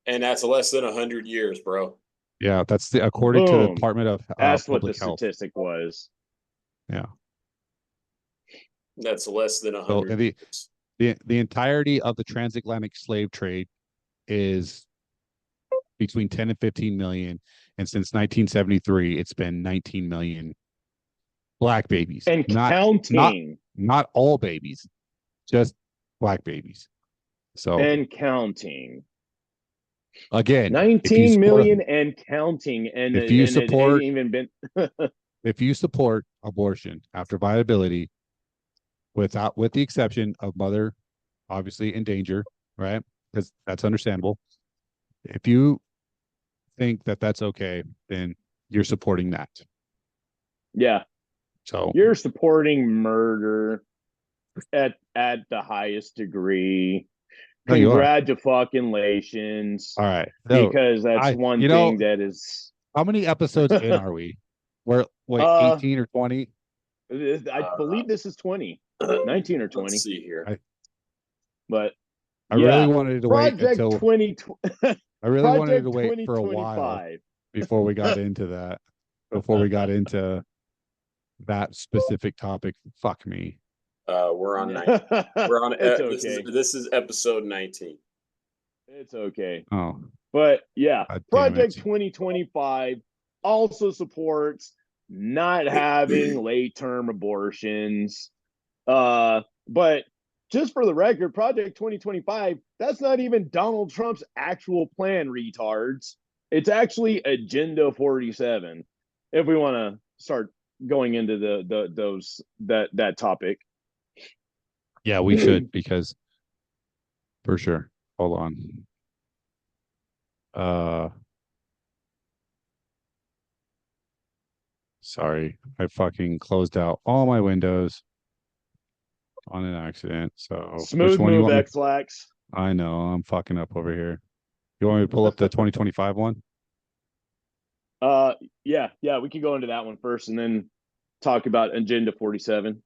And that's less than 100 years, bro. Yeah, that's according to the Department of that's Public what the Health. Statistic was. Yeah. That's less than 100. So the entirety of the transatlantic slave trade is between 10 and 15 million. And since 1973, it's been 19 million Black babies. And counting. Not all babies, just Black babies. So and counting. Again, 19 million and counting, and if you support, it ain't even been. if you support abortion after viability, with the exception of mother, obviously in danger, right? Because that's understandable. If you think that that's okay, then you're supporting that. Yeah. So you're supporting murder at the highest degree. no, you are. Congratulations. All right. No, because that's one thing that is. How many episodes in are we? We're 18 or 20? I believe this is 20, 19 or 20. Let's see here. But I really wanted to wait Project until 2020. I really wanted to wait for a while before we got into that. Before we got into that specific topic. Fuck me. We're on 19. We're on. It's okay. This is episode 19. It's okay. Oh, but yeah, Project 2025 also supports not having late-term abortions. But just for the record, Project 2025, that's not even Donald Trump's actual plan, retards. It's actually Agenda 47. If we want to start going into that topic. Yeah, we should, because for sure. Hold on. Sorry, I fucking closed out all my windows on an accident. So smooth move, X-Lax. I know I'm fucking up over here. You want me to pull up the 2025 one? Yeah, we can go into that one first and then talk about Agenda 47.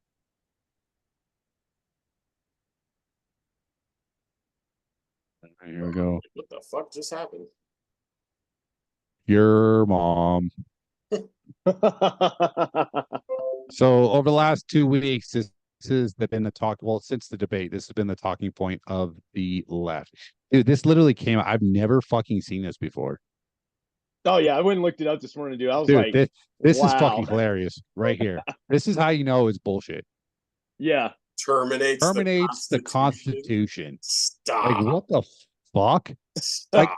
Here we go. What the fuck just happened? Your mom. So over the last 2 weeks, this has been the talk. Well, since the debate, this has been the talking point of the left. Dude, this literally came out. I've never fucking seen this before. Oh yeah, I went and looked it up this morning, dude. I was like, this wow. is fucking hilarious right here. This is how you know it's bullshit. Yeah. Terminates the Constitution. Stop. Like, what the fuck? Stop. Like,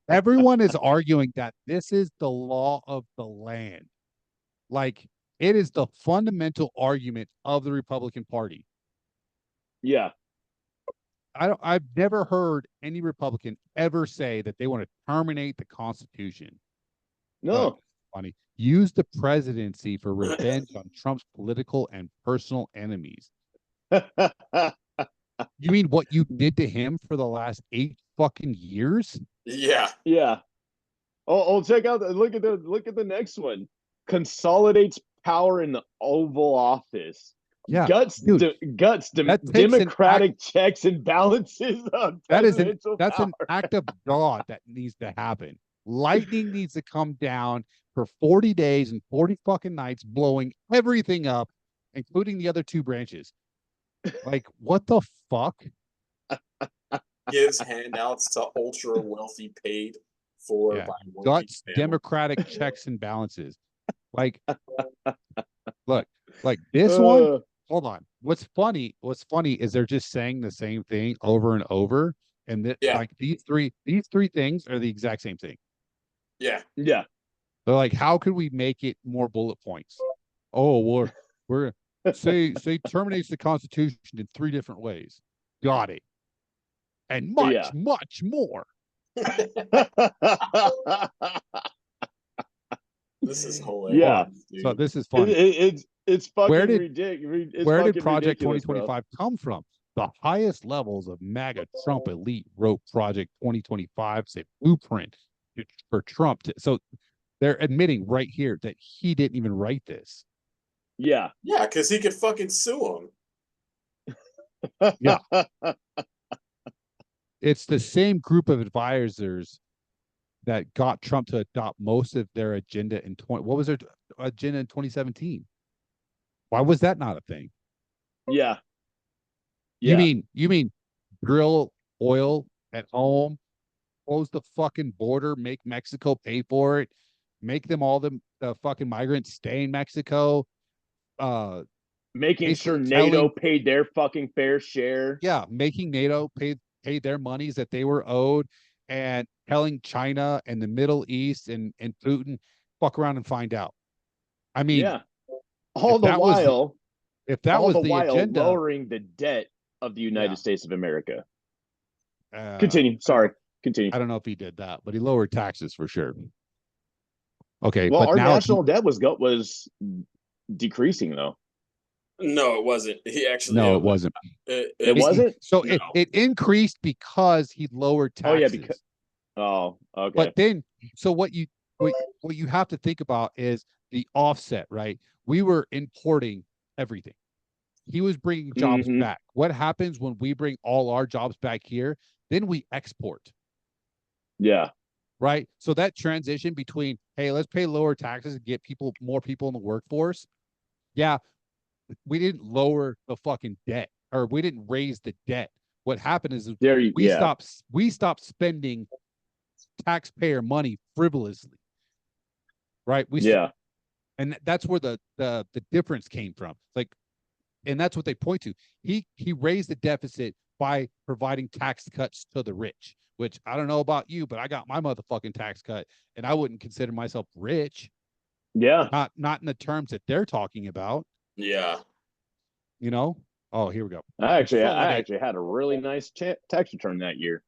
everyone is arguing that this is the law of the land. Like, it is the fundamental argument of the Republican Party. Yeah. I've never heard any Republican ever say that they want to terminate the Constitution. No. Funny. Use the presidency for revenge on Trump's political and personal enemies. You mean what you did to him for the last 8 fucking years? Yeah. Yeah. Oh, check out look at the next one. Consolidates power in the Oval Office. Yeah, democratic checks and balances on that's an act of God that needs to happen. Lightning needs to come down for 40 days and 40 fucking nights, blowing everything up, including the other 2 branches. Like, what the fuck? Gives handouts to ultra wealthy paid for by guts, democratic checks and balances. Like, look, like this one. Hold on. What's funny is they're just saying the same thing over and over, and that like these three things are the exact same thing. Yeah. Yeah. They're like, how could we make it more bullet points? Oh, we're say terminates the Constitution in 3 different ways. Got it. And much more. This is hilarious. Yeah. Dude. So this is funny. It's fucking ridiculous. Where did Project 2025 come from? The highest levels of MAGA Trump elite wrote Project 2025, say blueprint for Trump. So they're admitting right here that he didn't even write this. Yeah. Yeah, because he could fucking sue him. Yeah. It's the same group of advisors that got Trump to adopt most of their agenda in what was their agenda in 2017? Why was that not a thing? Yeah. You mean drill oil at home, close the fucking border, make Mexico pay for it, make them all the fucking migrants stay in Mexico, making sure NATO paid their fucking fair share. Yeah, making NATO pay their monies that they were owed, and telling China and the Middle East and Putin, fuck around and find out. I mean, yeah, all the while, if that was the agenda, lowering the debt of the United States of America. Continue. Continue. I don't know if he did that, but he lowered taxes for sure. Okay, well, but our now national debt was decreasing though. No, it wasn't. It wasn't. It wasn't. So it increased because he lowered taxes. Oh yeah, because okay. But then, so what you have to think about is the offset, right? We were importing everything. He was bringing jobs back. What happens when we bring all our jobs back here? Then we export. Yeah. Right. So that transition between, hey, let's pay lower taxes and get more people in the workforce. Yeah. We didn't lower the fucking debt, or we didn't raise the debt. What happened is we stopped spending taxpayer money frivolously. Right. And that's where the difference came from. Like, and that's what they point to. He raised the deficit by providing tax cuts to the rich, which I don't know about you, but I got my motherfucking tax cut, and I wouldn't consider myself rich. Yeah. Not in the terms that they're talking about. Yeah. You know? Oh, here we go. I actually had a really nice tax return that year.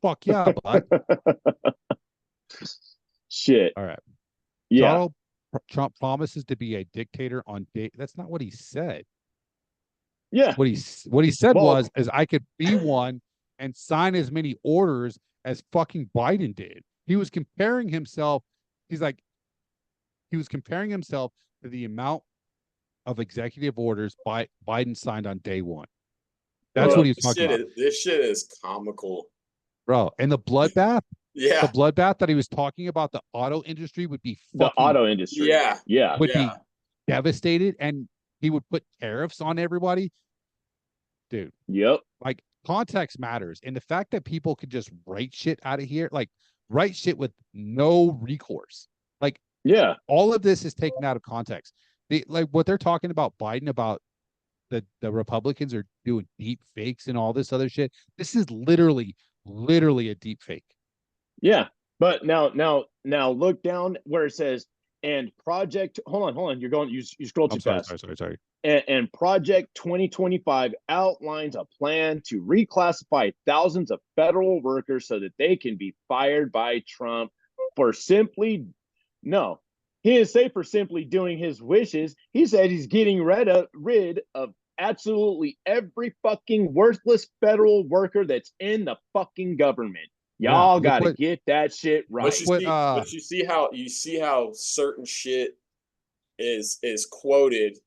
Fuck yeah, bud. Shit. All right. Yeah. Donald Trump promises to be a dictator on day. That's not what he said. Yeah. What he said was I could be one and sign as many orders as fucking Biden did. He was comparing himself. He was comparing himself to the amount of executive orders Biden signed on day one. That's what he's talking about. This shit is comical, bro. And the bloodbath. Yeah. The bloodbath that he was talking about, the auto industry would be the auto industry. Yeah. Would be devastated, and he would put tariffs on everybody. Dude. Yep. Like, context matters. And the fact that people could just write shit out of here, like write shit with no recourse. Like, yeah, all of this is taken out of context. Like what they're talking about Biden about the Republicans are doing deep fakes and all this other shit. This is literally a deep fake. Yeah. But now look down where it says and project. Hold on. You scroll too fast. Sorry. And Project 2025 outlines a plan to reclassify thousands of federal workers so that they can be fired by Trump for simply he didn't say for simply doing his wishes. He said he's getting rid of absolutely every fucking worthless federal worker that's in the fucking government. Y'all gotta get that shit right. But you see how certain shit is quoted,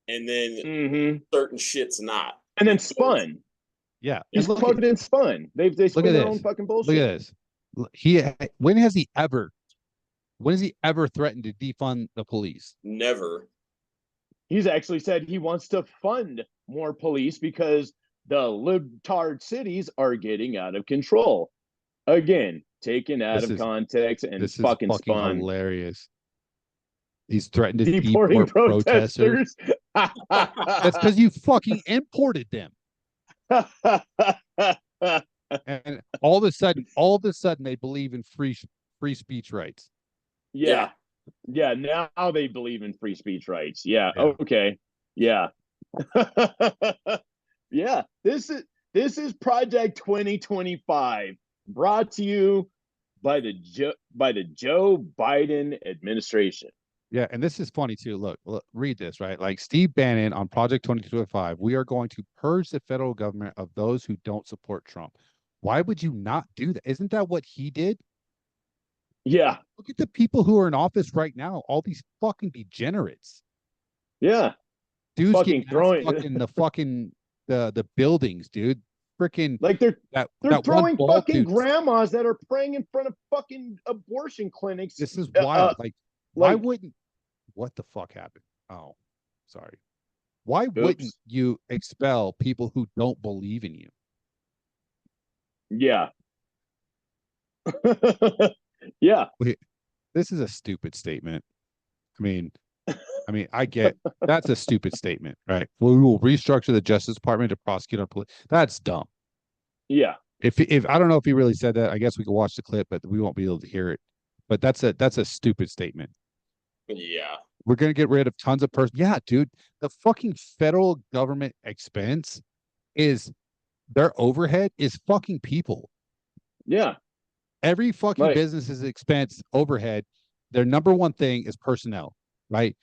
and then certain shit's not, and then spun. Yeah, he's quoted and spun. They spun their own fucking bullshit. Look at this. When has he ever threatened to defund the police? Never. He's actually said he wants to fund more police because the libtard cities are getting out of control. Again, taken out of context and fucking spun. Hilarious. He's threatened to deporting protesters. That's because you fucking imported them. And all of a sudden, they believe in free speech rights. Yeah. Now they believe in free speech rights. Yeah. Okay. Yeah. Yeah. This is Project 2025, brought to you by the Joe Biden administration. Yeah, and this is funny too. Look, read this, right? Like Steve Bannon on Project 2025, we are going to purge the federal government of those who don't support Trump. Why would you not do that? Isn't that what he did? Yeah. Look at the people who are in office right now. All these fucking degenerates. Yeah. Dudes fucking throwing in the buildings, dude. Freaking like they're throwing fucking grandmas that are praying in front of fucking abortion clinics. This is wild. Why wouldn't? What the fuck happened? Oh, sorry. Why wouldn't you expel people who don't believe in you? Yeah. Yeah. This is a stupid statement. I mean, I get that's a stupid statement, right? We will restructure the Justice Department to prosecute our police. That's dumb. Yeah. If I don't know if he really said that, I guess we could watch the clip, but we won't be able to hear it. But that's a stupid statement. Yeah. We're gonna get rid of tons of person. Yeah, dude, the fucking federal government expense is their overhead is fucking people. Yeah. Every fucking Like, business's expense overhead, their number one thing is personnel, right?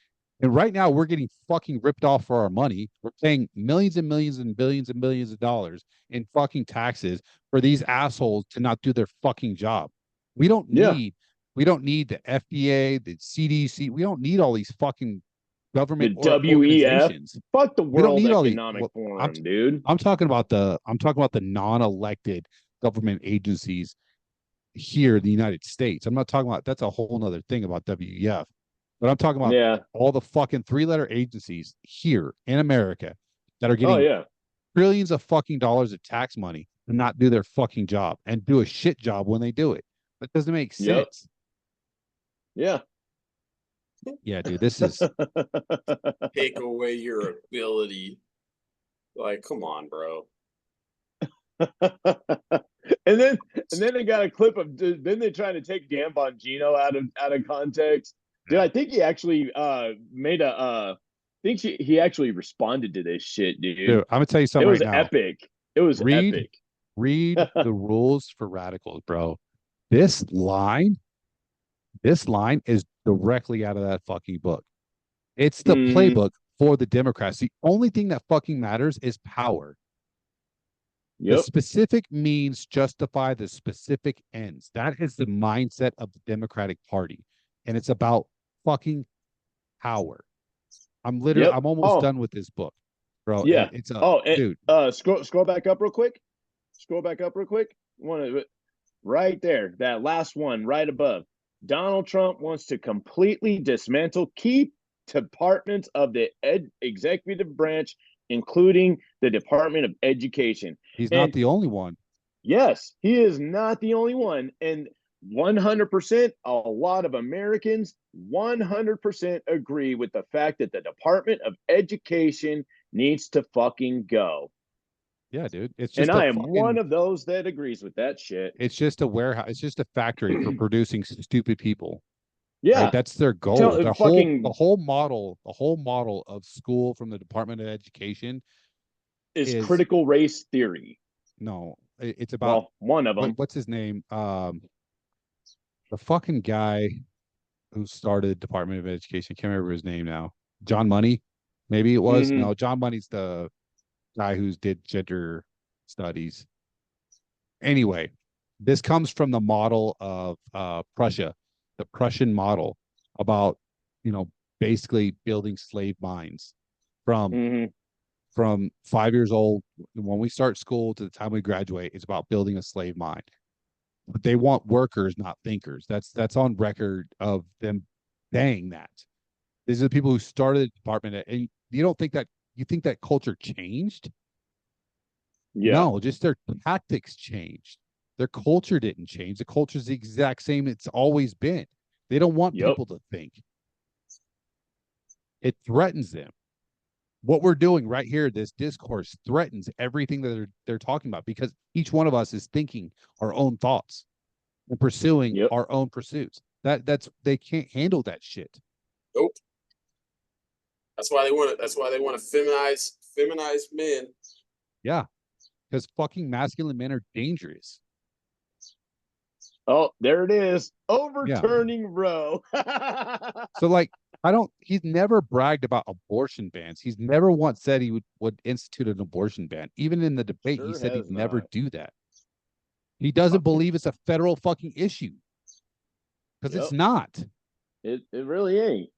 And right now we're getting fucking ripped off for our money. We're paying millions and millions and billions of dollars in fucking taxes for these assholes to not do their fucking job. We don't yeah. need we don't need the FDA, the CDC. We don't need all these fucking The government or WEF. organizations. Fuck the We don't World need all the Economic well, Forum, dude. I'm talking about the non-elected government agencies here in the United States. I'm not talking about that's a whole nother thing about WEF, but I'm talking about Yeah. all the fucking three-letter agencies here in America that are Oh, getting yeah. trillions of fucking dollars of tax money to not do their fucking job and do a shit job when they do it. That doesn't make Yep. sense. Yeah. Yeah, dude, this is Take away your ability. Like, come on, bro. And then they got a clip of then they trying to take Dan Bongino out of context. Dude, I think he actually made a think he actually responded to this shit, dude. dude, I'm gonna tell you It something right was now. epic. It was Read epic. read the rules for radicals, bro. This line, this line is directly out of that fucking book. It's the Mm-hmm. playbook for the Democrats. The only thing that fucking matters is power. The Yep. specific means justify the specific ends. That is the mindset of the Democratic Party. And it's about fucking power. Yep. I'm almost Oh, done with this book, bro. yeah. It's a Oh, dude. scroll back up real quick. Scroll back up real quick. One right there, that last one right above. Donald Trump wants to completely dismantle key departments of the executive branch, including the Department of Education. He's not And the only one. yes, he is not the only one. And 100%, a lot of Americans 100% agree with the fact that the Department of Education needs to fucking go. Yeah, dude. It's And just a I am one fucking of those that agrees with that shit. it's just a warehouse. It's just a factory for producing stupid people. Right? Yeah. That's their goal. Tell fucking The whole model of school from the Department of Education is is critical race theory. no, it's about Well, one of them. what's his name? The fucking guy who started Department of Education. I can't remember his name now. John Money, maybe it was. Mm-hmm. No, John Money's the guy who's did gender studies. Anyway, this comes from the model of Prussia, the Prussian model about basically building slave minds from Mm-hmm. from 5 years old when we start school to the time we graduate. It's about building a slave mind. But they want workers, not thinkers. That's on record of them saying that. These are the people who started the department. And you don't think that you think that culture changed? Yeah. No, just their tactics changed. Their culture didn't change. The culture is the exact same it's always been. They don't want Yep. people to think. It threatens them. What we're doing right here, this discourse threatens everything that they're talking about because each one of us is thinking our own thoughts and pursuing Yep. our own pursuits. That's they can't handle that shit. Nope. That's why they want to feminize men. Yeah. Because fucking masculine men are dangerous. Oh, there it is. Overturning Roe. So like he's never bragged about abortion bans. He's never once said he would institute an abortion ban. Even in the debate, he said he'd never do that. He doesn't believe it's a federal fucking issue. Because it's not. It really ain't.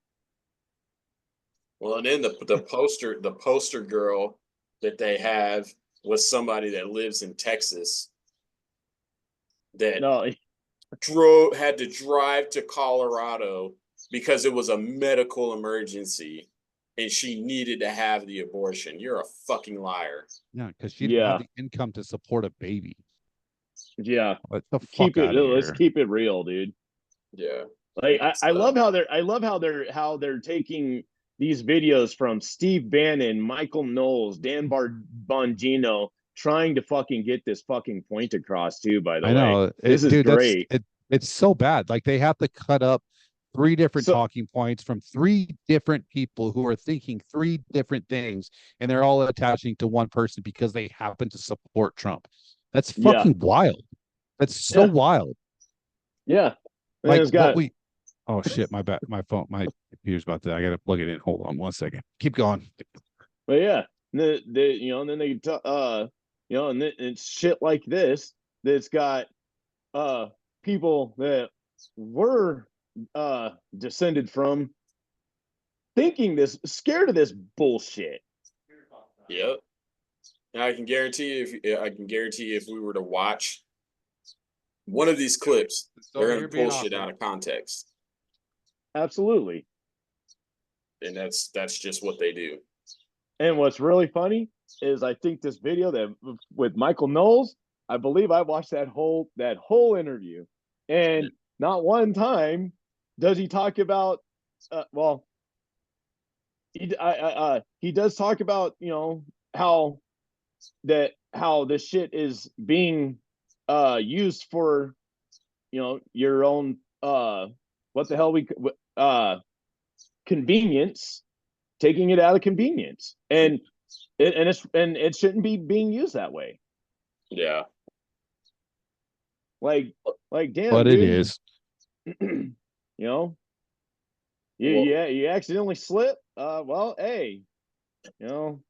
Well, and then the poster girl that they have was somebody that lives in Texas that had to drive to Colorado because it was a medical emergency and she needed to have the abortion. You're a fucking liar. Yeah, because she didn't have the income to support a baby. Yeah. What the fuck let's keep it real, dude. Yeah. Like I love how they're taking these videos from Steve Bannon, Michael Knowles, Dan Bongino, trying to fucking get this fucking point across too, by the I way. know, This is dude. great. It's so bad. Like they have to cut up three different So talking points from three different people who are thinking three different things, and they're all attaching to one person because they happen to support Trump. That's yeah, fucking wild. That's so yeah, wild. yeah. And Like it's what got we Oh shit, my phone, my computer's about to. I gotta plug it in. Hold on 1 second. Keep going. but yeah, and then they and it's shit like this that's got people that were descended from thinking this, scared of this bullshit. Yep. And I can guarantee you if we were to watch one of these clips, they're going to pull shit out of context. Absolutely. And that's just what they do. And what's really funny is I think this video that with Michael Knowles, I believe I watched that whole interview, and not one time does he talk about well, he does talk about, how this shit is being used for, your own what the hell we convenience, taking it out of convenience, and it shouldn't be being used that way. Yeah. Like damn, But dude. it is. You know, you accidentally slip. Well, hey, you know.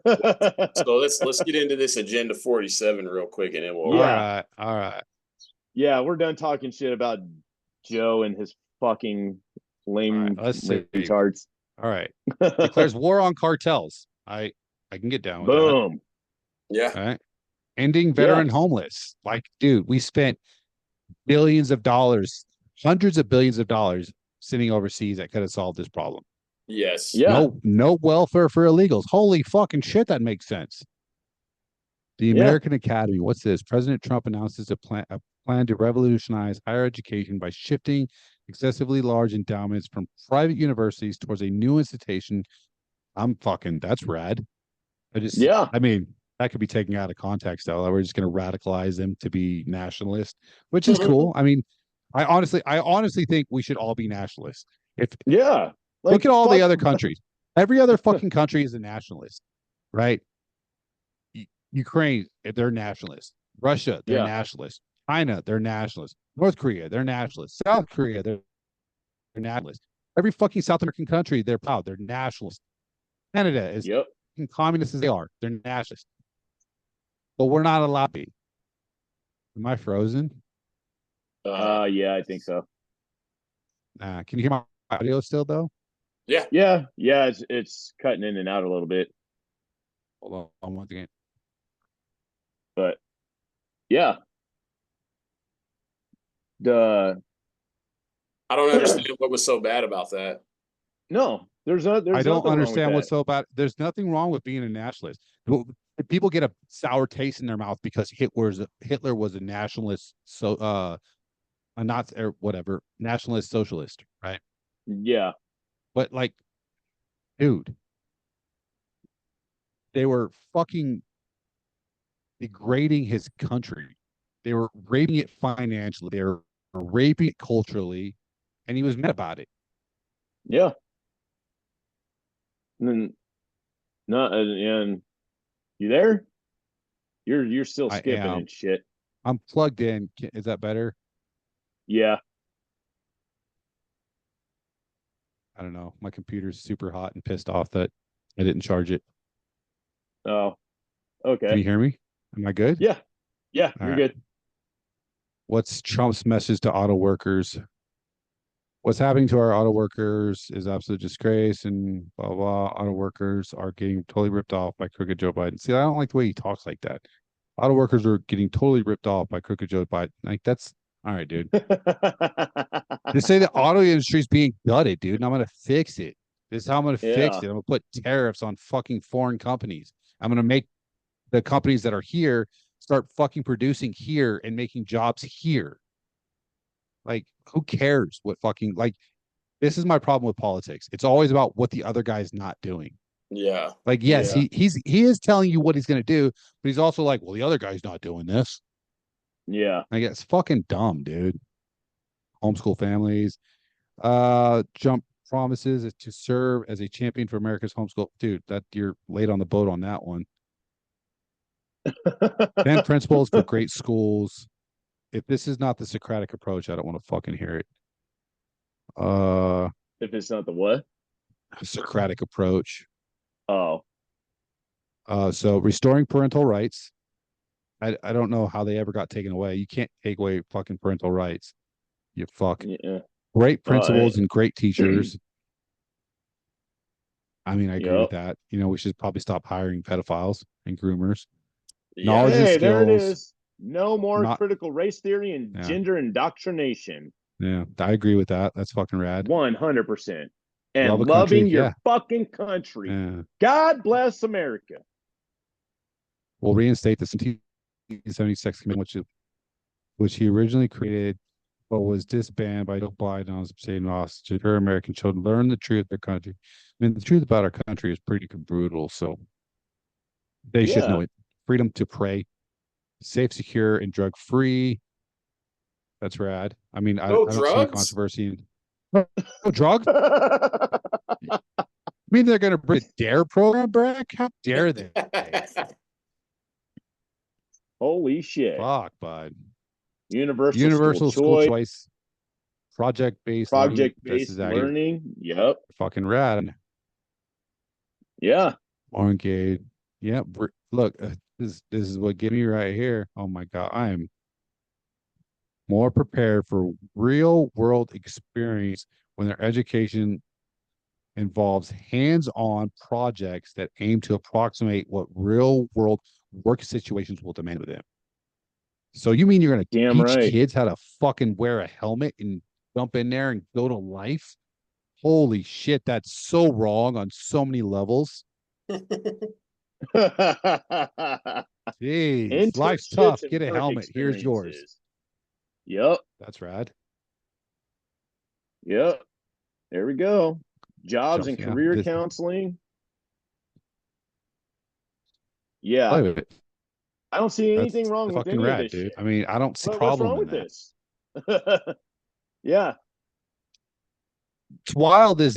So let's get into this agenda 47 real quick, and then we'll. Yeah. All right. Yeah, we're done talking shit about Joe and his fucking lame let's see. retards. All right. Declares war on cartels. I can get down with Boom. that. Yeah. All right. Ending veteran homeless. Like, dude, we spent billions of dollars, hundreds of billions of dollars sitting overseas that could have solved this problem. Yes. Yeah. No welfare for illegals. Holy fucking shit, that makes sense. The American Academy. What's this? President Trump announces a plan to revolutionize higher education by shifting excessively large endowments from private universities towards a new institution. That's rad. I mean, that could be taken out of context though. We're just going to radicalize them to be nationalist, which is cool. I mean, I honestly think we should all be nationalists. Look at all the other countries. Every other fucking country is a nationalist, right? Ukraine, they're nationalists. Russia, they're nationalists. China, they're nationalists. North Korea, they're nationalists. South Korea, they're nationalists. Every fucking South American country, they're proud. They're nationalists. Canada is communist as they are. They're nationalists. But we're not allowed to be. Am I frozen? Yeah, I think so. Can you hear my audio still though? Yeah. It's cutting in and out a little bit. Hold on once again. But yeah. I don't understand what was so bad about that. No, I don't understand what's so bad. There's nothing wrong with being a nationalist. People get a sour taste in their mouth because Hitler was a nationalist, a Nazi or whatever, nationalist socialist, right? Yeah. But like, dude, they were fucking degrading his country. They were raping it financially. They were raping it culturally, and he was mad about it. Yeah. And and you there? You're still skipping and shit. I'm plugged in. Is that better? Yeah. I don't know. My computer's super hot and pissed off that I didn't charge it. Oh, okay. Can you hear me? Am I good? Yeah. Yeah, you're good. What's Trump's message to auto workers? What's happening to our auto workers is absolute disgrace, and blah, blah. Auto workers are getting totally ripped off by crooked Joe Biden. See, I don't like the way he talks like that. Auto workers are getting totally ripped off by crooked Joe Biden. Like, that's all right, dude. Just say the auto industry is being gutted, dude, and I'm going to fix it. This is how I'm going to fix it. I'm going to put tariffs on fucking foreign companies. I'm going to make the companies that are here start fucking producing here and making jobs here. Like, who cares what fucking, like, this is my problem with politics. It's always about what the other guy's not doing. Yeah. Like, yes, he is telling you what he's going to do, but he's also like, well, the other guy's not doing this. Yeah. Like, it's fucking dumb, dude. Homeschool families. Trump promises to serve as a champion for America's homeschool. Dude, that you're late on the boat on that one. 10 principles for great schools. If this is not the Socratic approach, I don't want to fucking hear it. If it's not the what? Socratic approach. Oh. So restoring parental rights. I don't know how they ever got taken away. You can't take away fucking parental rights. You fuck. Yeah. Great principals and great teachers. I mean, I agree with Yep. that. You know, we should probably stop hiring pedophiles and groomers. Yeah. Knowledge and skills. There it is. No more Not, critical race theory and gender indoctrination. Yeah, I agree with that. That's fucking rad. 100%. And Love a loving country, your fucking country. Yeah. God bless America. We'll reinstate the 1776 committee, which he originally created, but was disbanded by Joe Biden on his saying loss to her American children learn the truth of their country. I mean, the truth about our country is pretty brutal, so they should know it. Freedom to pray, safe, secure, and drug-free. That's rad. I mean, I don't see any controversy. No drugs? I mean, they're going to bring a DARE program back? How dare they? Holy shit. Fuck, bud. Universal school choice. Project-based learning. Yep. Fucking rad. Yeah. More engaged. Yep. Look, this is what get me right here. Oh my God. I am more prepared for real world experience when their education involves hands-on projects that aim to approximate what real world work situations will demand of them. So you mean you're going to teach kids how to fucking wear a helmet and jump in there and go to life? Holy shit, that's so wrong on so many levels. Jeez, life's tough. Get a helmet. Here's yours. Yep. That's rad. Yep. There we go. Jobs and career counseling. Yeah. I don't see anything wrong with any of this shit. I mean, I don't see a problem with this. Yeah. It's wild is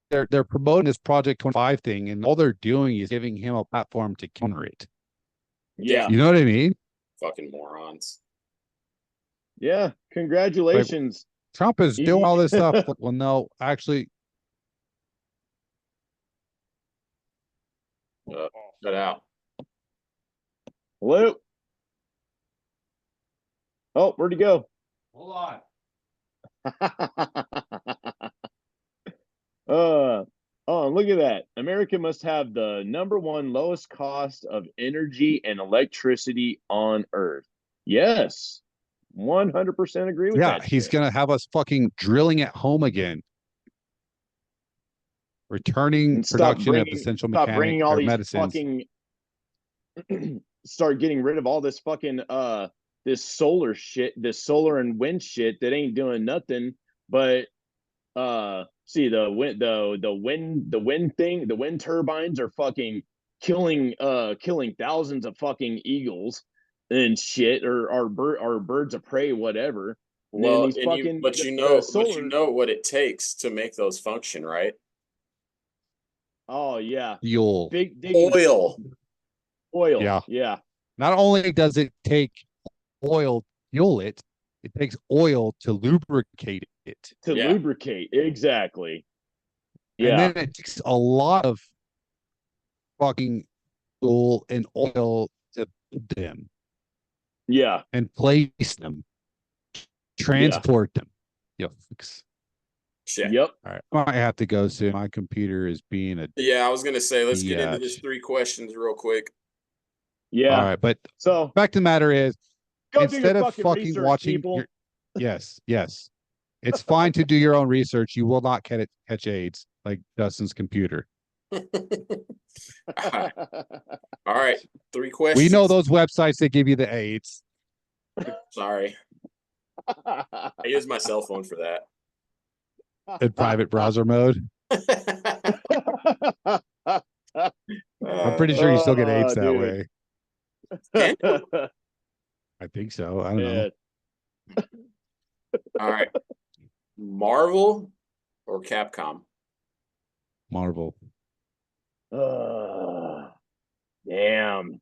they're promoting this Project 25 thing, and all they're doing is giving him a platform to counter it. Yeah. You know what I mean? Fucking morons. Yeah. Congratulations. Like, Trump is doing all this stuff. Well, no, actually. Shut out. Hello? Oh, where'd he go? Hold on. Oh, look at that. America must have the #1 lowest cost of energy and electricity on Earth. Yes. 100% agree with that. Yeah, he's going to have us fucking drilling at home again. Returning production of essential mechanics or medicines. Start getting rid of all this fucking this solar shit, this solar and wind shit that ain't doing nothing but see the wind turbines are fucking killing thousands of fucking eagles and shit or birds of prey, whatever. Well, but you know what it takes to make those function, right? Oh yeah. Fuel. Oil. Yeah. Not only does it take oil to fuel it, it takes oil to lubricate it. Lubricate, exactly. Yeah. And then it takes a lot of fucking fuel and oil to build them. Yeah. And place them. Transport them. Shit. Yep. All right. I might have to go soon. My computer is being a I was gonna say let's get into this 3 questions real quick. Yeah. All right, but so fact of the matter is, instead of fucking research, watching yes, it's fine to do your own research. You will not catch AIDS like Dustin's computer. All right. 3 questions. We know those websites that give you the AIDS. Sorry. I use my cell phone for that. In private browser mode. I'm pretty sure you still get apes that dude. way. Can you? I think so. I don't know. All right. Marvel or Capcom? Marvel. Damn.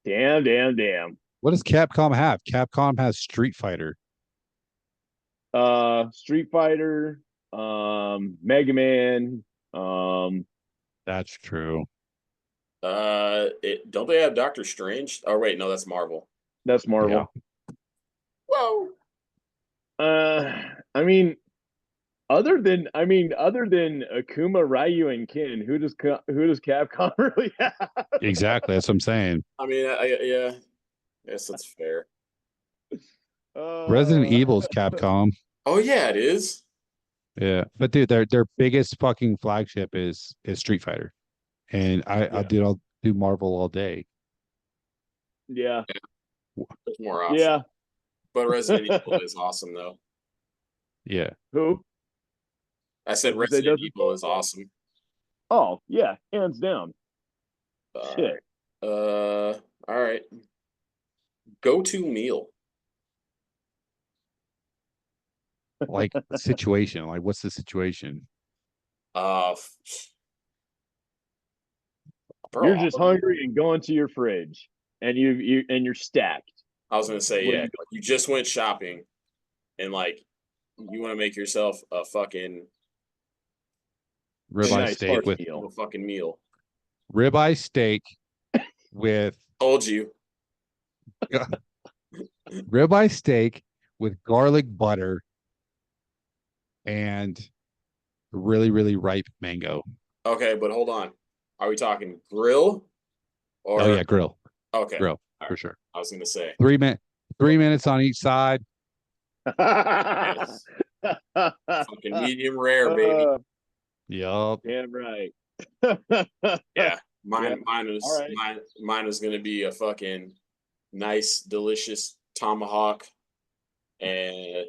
Damn. What does Capcom have? Capcom has Street Fighter. Street Fighter, Mega Man, That's true. Don't they have Doctor Strange? Oh wait, no, that's Marvel. That's Marvel. Yeah. Whoa. I mean, other than Akuma, Ryu, and Ken, who does Capcom really have? Exactly. That's what I'm saying. I mean, yeah, I guess that's fair. Resident Evil's Capcom. Oh yeah, it is. Yeah, but dude, their biggest fucking flagship is Street Fighter, and I'll do Marvel all day. Yeah. There's more options. Yeah. But Resident Evil is awesome though. Yeah. Who? I said Resident Evil is awesome. Oh yeah, hands down. Shit. All right. Go-to meal. Like situation. Like what's the situation? Bro, You're just hungry and going to your fridge, and you're stacked. I was gonna say, yeah, you just went shopping, and like you want to make yourself a fucking Ribeye steak with a fucking meal. Ribeye steak with Told you. Ribeye steak with garlic butter and really, really ripe mango. Okay, but hold on. Are we talking grill or Oh yeah, grill. Okay. Grill right. for sure. I was gonna say 3 minutes on each side. Yes. Fucking medium rare, baby. Yup. Damn right. Yeah. Mine was gonna be a fucking nice, delicious tomahawk and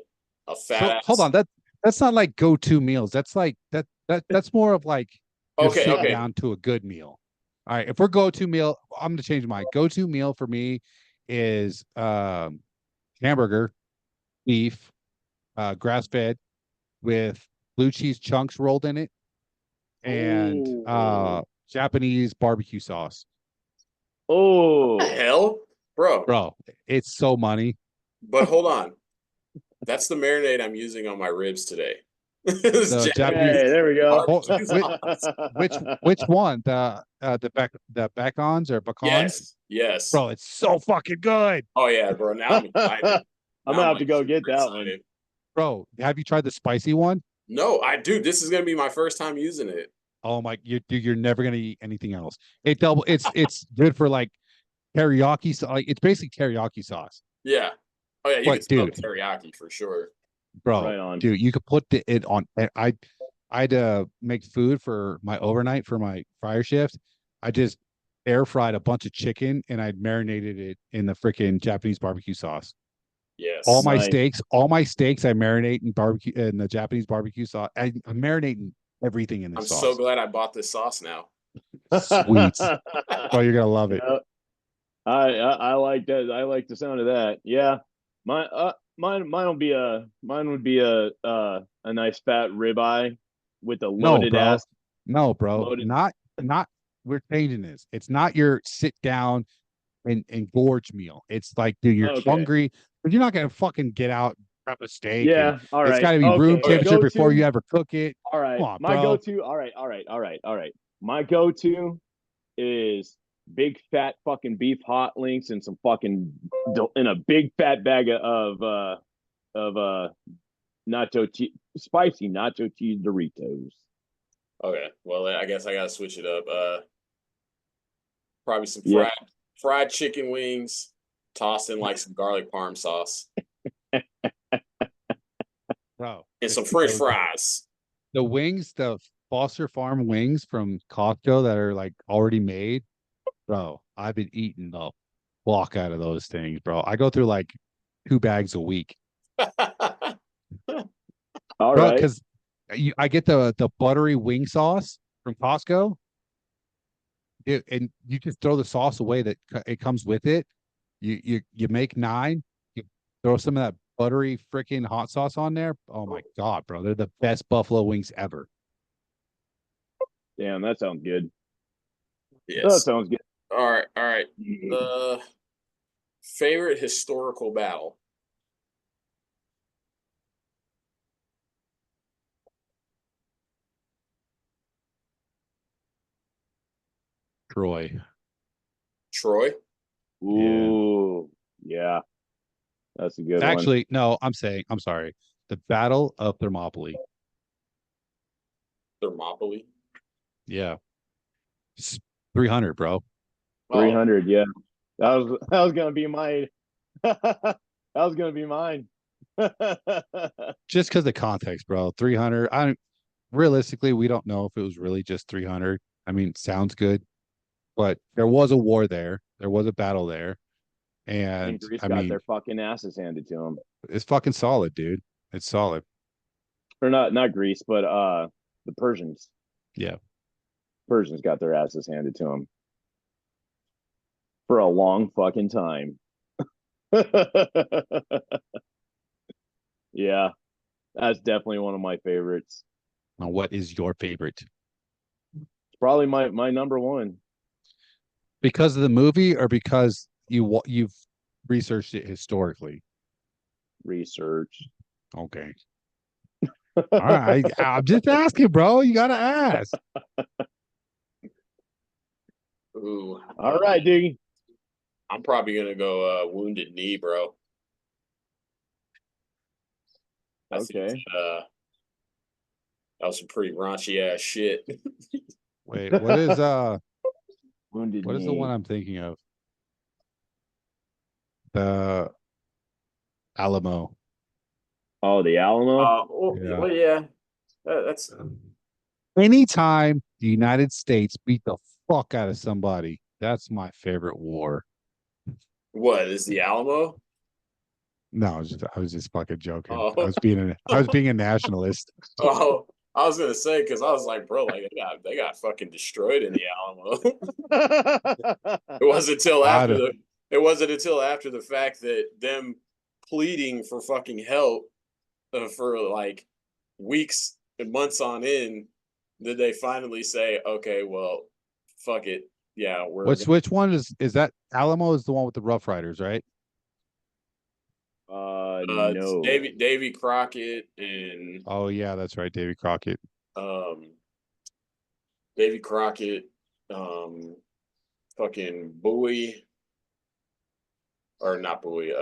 a fat. Hold on, that's not like go-to meals. That's like that's more of like sitting down to a good meal. All right, if we're go-to meal, I'm gonna change my go-to meal for me is hamburger, beef, grass-fed with blue cheese chunks rolled in it, and Japanese barbecue sauce. Oh hell, bro, it's so money. But hold on, that's the marinade I'm using on my ribs today. Japanese. Hey, there we go. Which one? The bacons or pecans? Yes. Bro, it's so fucking good. Oh yeah, bro. Now I'm excited. I'm gonna have to go get that one. Bro, have you tried the spicy one? No, this is gonna be my first time using it. Oh my, you're never gonna eat anything else. It's good for like teriyaki. Like it's basically teriyaki sauce. Yeah. Oh yeah, you can smell teriyaki for sure. Bro, right dude, you could put it on. I'd make food for my overnight for my fryer shift. I just air fried a bunch of chicken and I'd marinated it in the freaking Japanese barbecue sauce. Yes. All my steaks I marinate in the Japanese barbecue sauce. I'm marinating everything in this sauce. I'm so glad I bought this sauce now. Sweet. Oh, you're gonna love it. I like that. I like the sound of that. Yeah. Mine would be a nice fat ribeye with a loaded ass. No, bro. Not we're changing this. It's not your sit down and gorge meal. It's like, dude, you're hungry, but you're not gonna fucking get out and prep a steak. Yeah, all right. It's gotta be room temperature before you ever cook it. All right. On, my go-to, all right. My go-to is big fat fucking beef hot links and some fucking in a big fat bag of nacho cheese, spicy nacho cheese Doritos. Okay, well I guess I gotta switch it up. Probably some fried chicken wings, tossed in like some garlic parm sauce. Bro, and some French fries. The wings, the Foster Farm wings from Costco that are like already made. Bro, I've been eating the block out of those things, bro. I go through like 2 bags a week. All right, because I get the buttery wing sauce from Costco, and you just throw the sauce away that it comes with it. You make 9. You throw some of that buttery freaking hot sauce on there. Oh my god, bro, they're the best buffalo wings ever. Damn, that sounds good. Yes, that sounds good. All right. Favorite historical battle. Troy. Ooh, yeah. That's a good one. Actually, no, I'm sorry. The Battle of Thermopylae. Thermopylae? Yeah. 300, bro. 300, yeah. That was gonna be mine. That was gonna be mine. Just because of context, bro. 300. Realistically, we don't know if it was really just 300. I mean, sounds good, but there was a war there. There was a battle there. And Greece I got mean, their fucking asses handed to them. it's fucking solid, dude. It's solid. Or not Greece, but the Persians. Yeah. Persians got their asses handed to them for a long fucking time. Yeah, that's definitely one of my favorites. Now, what is your favorite? It's probably my number one. Because of the movie, or because you've researched it historically? Research. Okay. All right. I'm just asking, bro. You gotta ask. Ooh. All right, Diggy. I'm probably gonna go Wounded Knee, bro. Okay. That was some pretty raunchy ass shit. Wait, what is Wounded what Knee. is the one I'm thinking of? The Alamo. Oh, the Alamo. Well, yeah. That's Anytime the United States beat the fuck out of somebody, that's my favorite war. what is the Alamo? No, I was just fucking joking. Oh. I was being a nationalist. Oh, I was gonna say because I was like, bro, like they got fucking destroyed in the Alamo. It wasn't until after the fact that them pleading for fucking help for like weeks and months on end did they finally say, okay, well, fuck it, yeah, Which one is that? Alamo is the one with the Rough Riders, right? No. Davy Crockett and Oh yeah, that's right, Davy Crockett. Davy Crockett, fucking Bowie, or not Bowie,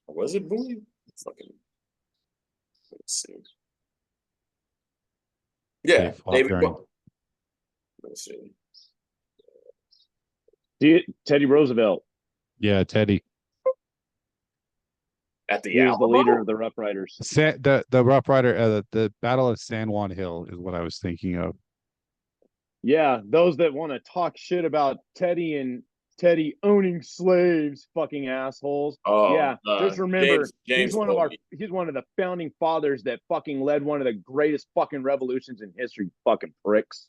was it Bowie? Fucking, let's see. Yeah, David. Let's see. Teddy Roosevelt. Yeah, Teddy. At the He was the Alamo? leader of the Rough Riders. The Rough Rider, the Battle of San Juan Hill is what I was thinking of. Yeah, those that want to talk shit about Teddy owning slaves, fucking assholes. Oh, yeah, just remember James he's one of the founding fathers that fucking led one of the greatest fucking revolutions in history. Fucking pricks.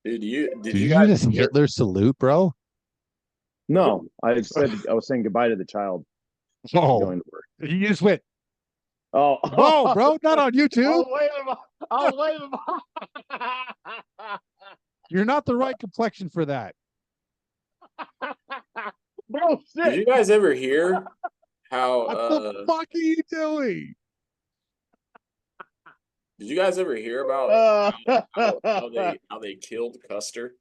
Did you guys just Hitler salute, bro? No, I was saying goodbye to the child. Going to work. You just went. Oh, whoa, bro! Not on YouTube. I'll wave him. You're not the right complexion for that. Bro, shit. Did you guys ever hear how? What the fuck are you doing? Did you guys ever hear about how they killed Custer?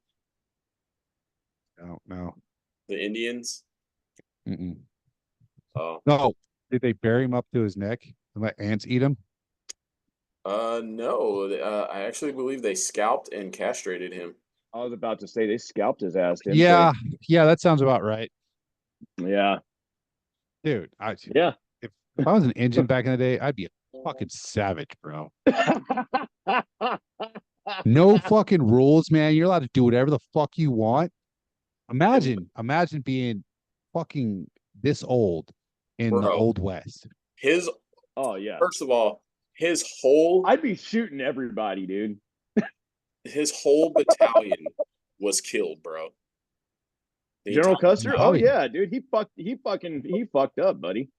No. The Indians. Mm-mm. Oh no! Did they bury him up to his neck and let ants eat him? No. I actually believe they scalped and castrated him. I was about to say they scalped his ass. Yeah, that sounds about right. Yeah, dude. Yeah. If I was an Indian back in the day, I'd be a fucking savage, bro. No fucking rules, man. You're allowed to do whatever the fuck you want. Imagine being fucking this old in the Old West. Oh yeah. First of all, his whole. I'd be shooting everybody, dude. his whole battalion was killed, bro. General Custer? Oh battalion. yeah, dude. He fucked up, buddy.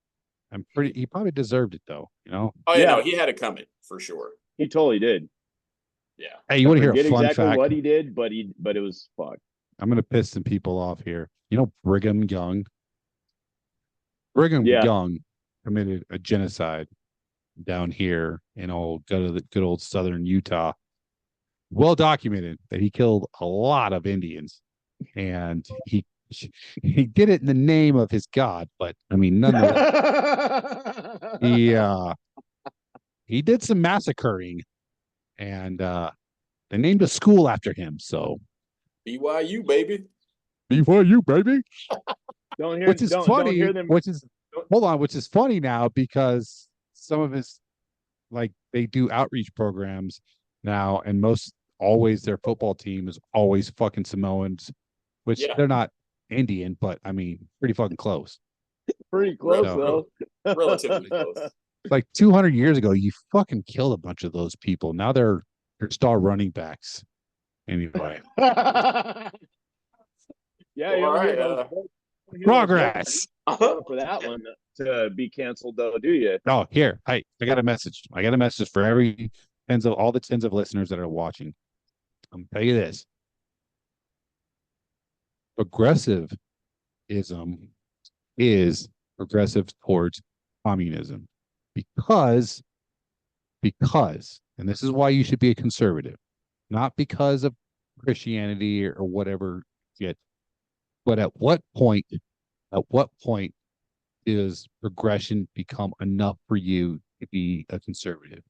He probably deserved it though, you know? Oh yeah, no, he had it coming for sure. He totally did. Yeah. Hey, you want to hear a fun exactly fact? what he did, but it was fucked. I'm gonna piss some people off here. You know Brigham Young? Brigham Young committed a genocide down here in good old southern Utah. Well documented that he killed a lot of Indians, and he did it in the name of his god. But I mean, nonetheless, he did some massacring, and they named a school after him. So BYU, baby. BYU, baby. Which is funny. Which is funny now because some of his, like, they do outreach programs now, and their football team is always fucking Samoans, which they're not Indian, but I mean, pretty fucking close. Pretty close, though. Relatively close. Like 200 years ago, you fucking killed a bunch of those people. Now they're star running backs. Anyway. All right. Progress. For that one to be canceled, though, do you? Oh, here. I got a message. I got a message for all the tens of listeners that are watching. I'm gonna tell you this. Progressivism is progressive towards communism because, and this is why you should be a conservative, not because of Christianity or whatever yet, but at what point does progression become enough for you to be a conservative?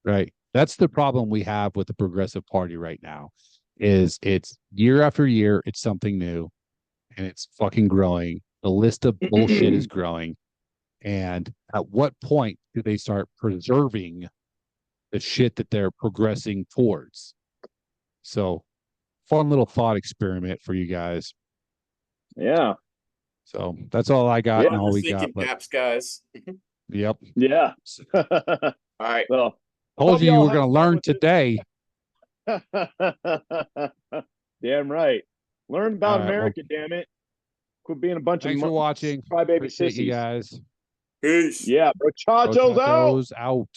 Right. That's the problem we have with the Progressive Party right now. Is it's year after year, it's something new, and it's fucking growing. The list of bullshit is growing. And at what point do they start preserving the shit that they're progressing towards? So, fun little thought experiment for you guys. Yeah. So that's all I got and all we got. Caps, guys. Yep. Yeah. All right. Well, told you were going to learn today. Damn right. Learn about America, damn it. Quit being a bunch thanks of for watching. Crybaby sissies. You guys. Peace. Yeah, Brochachos out. Out.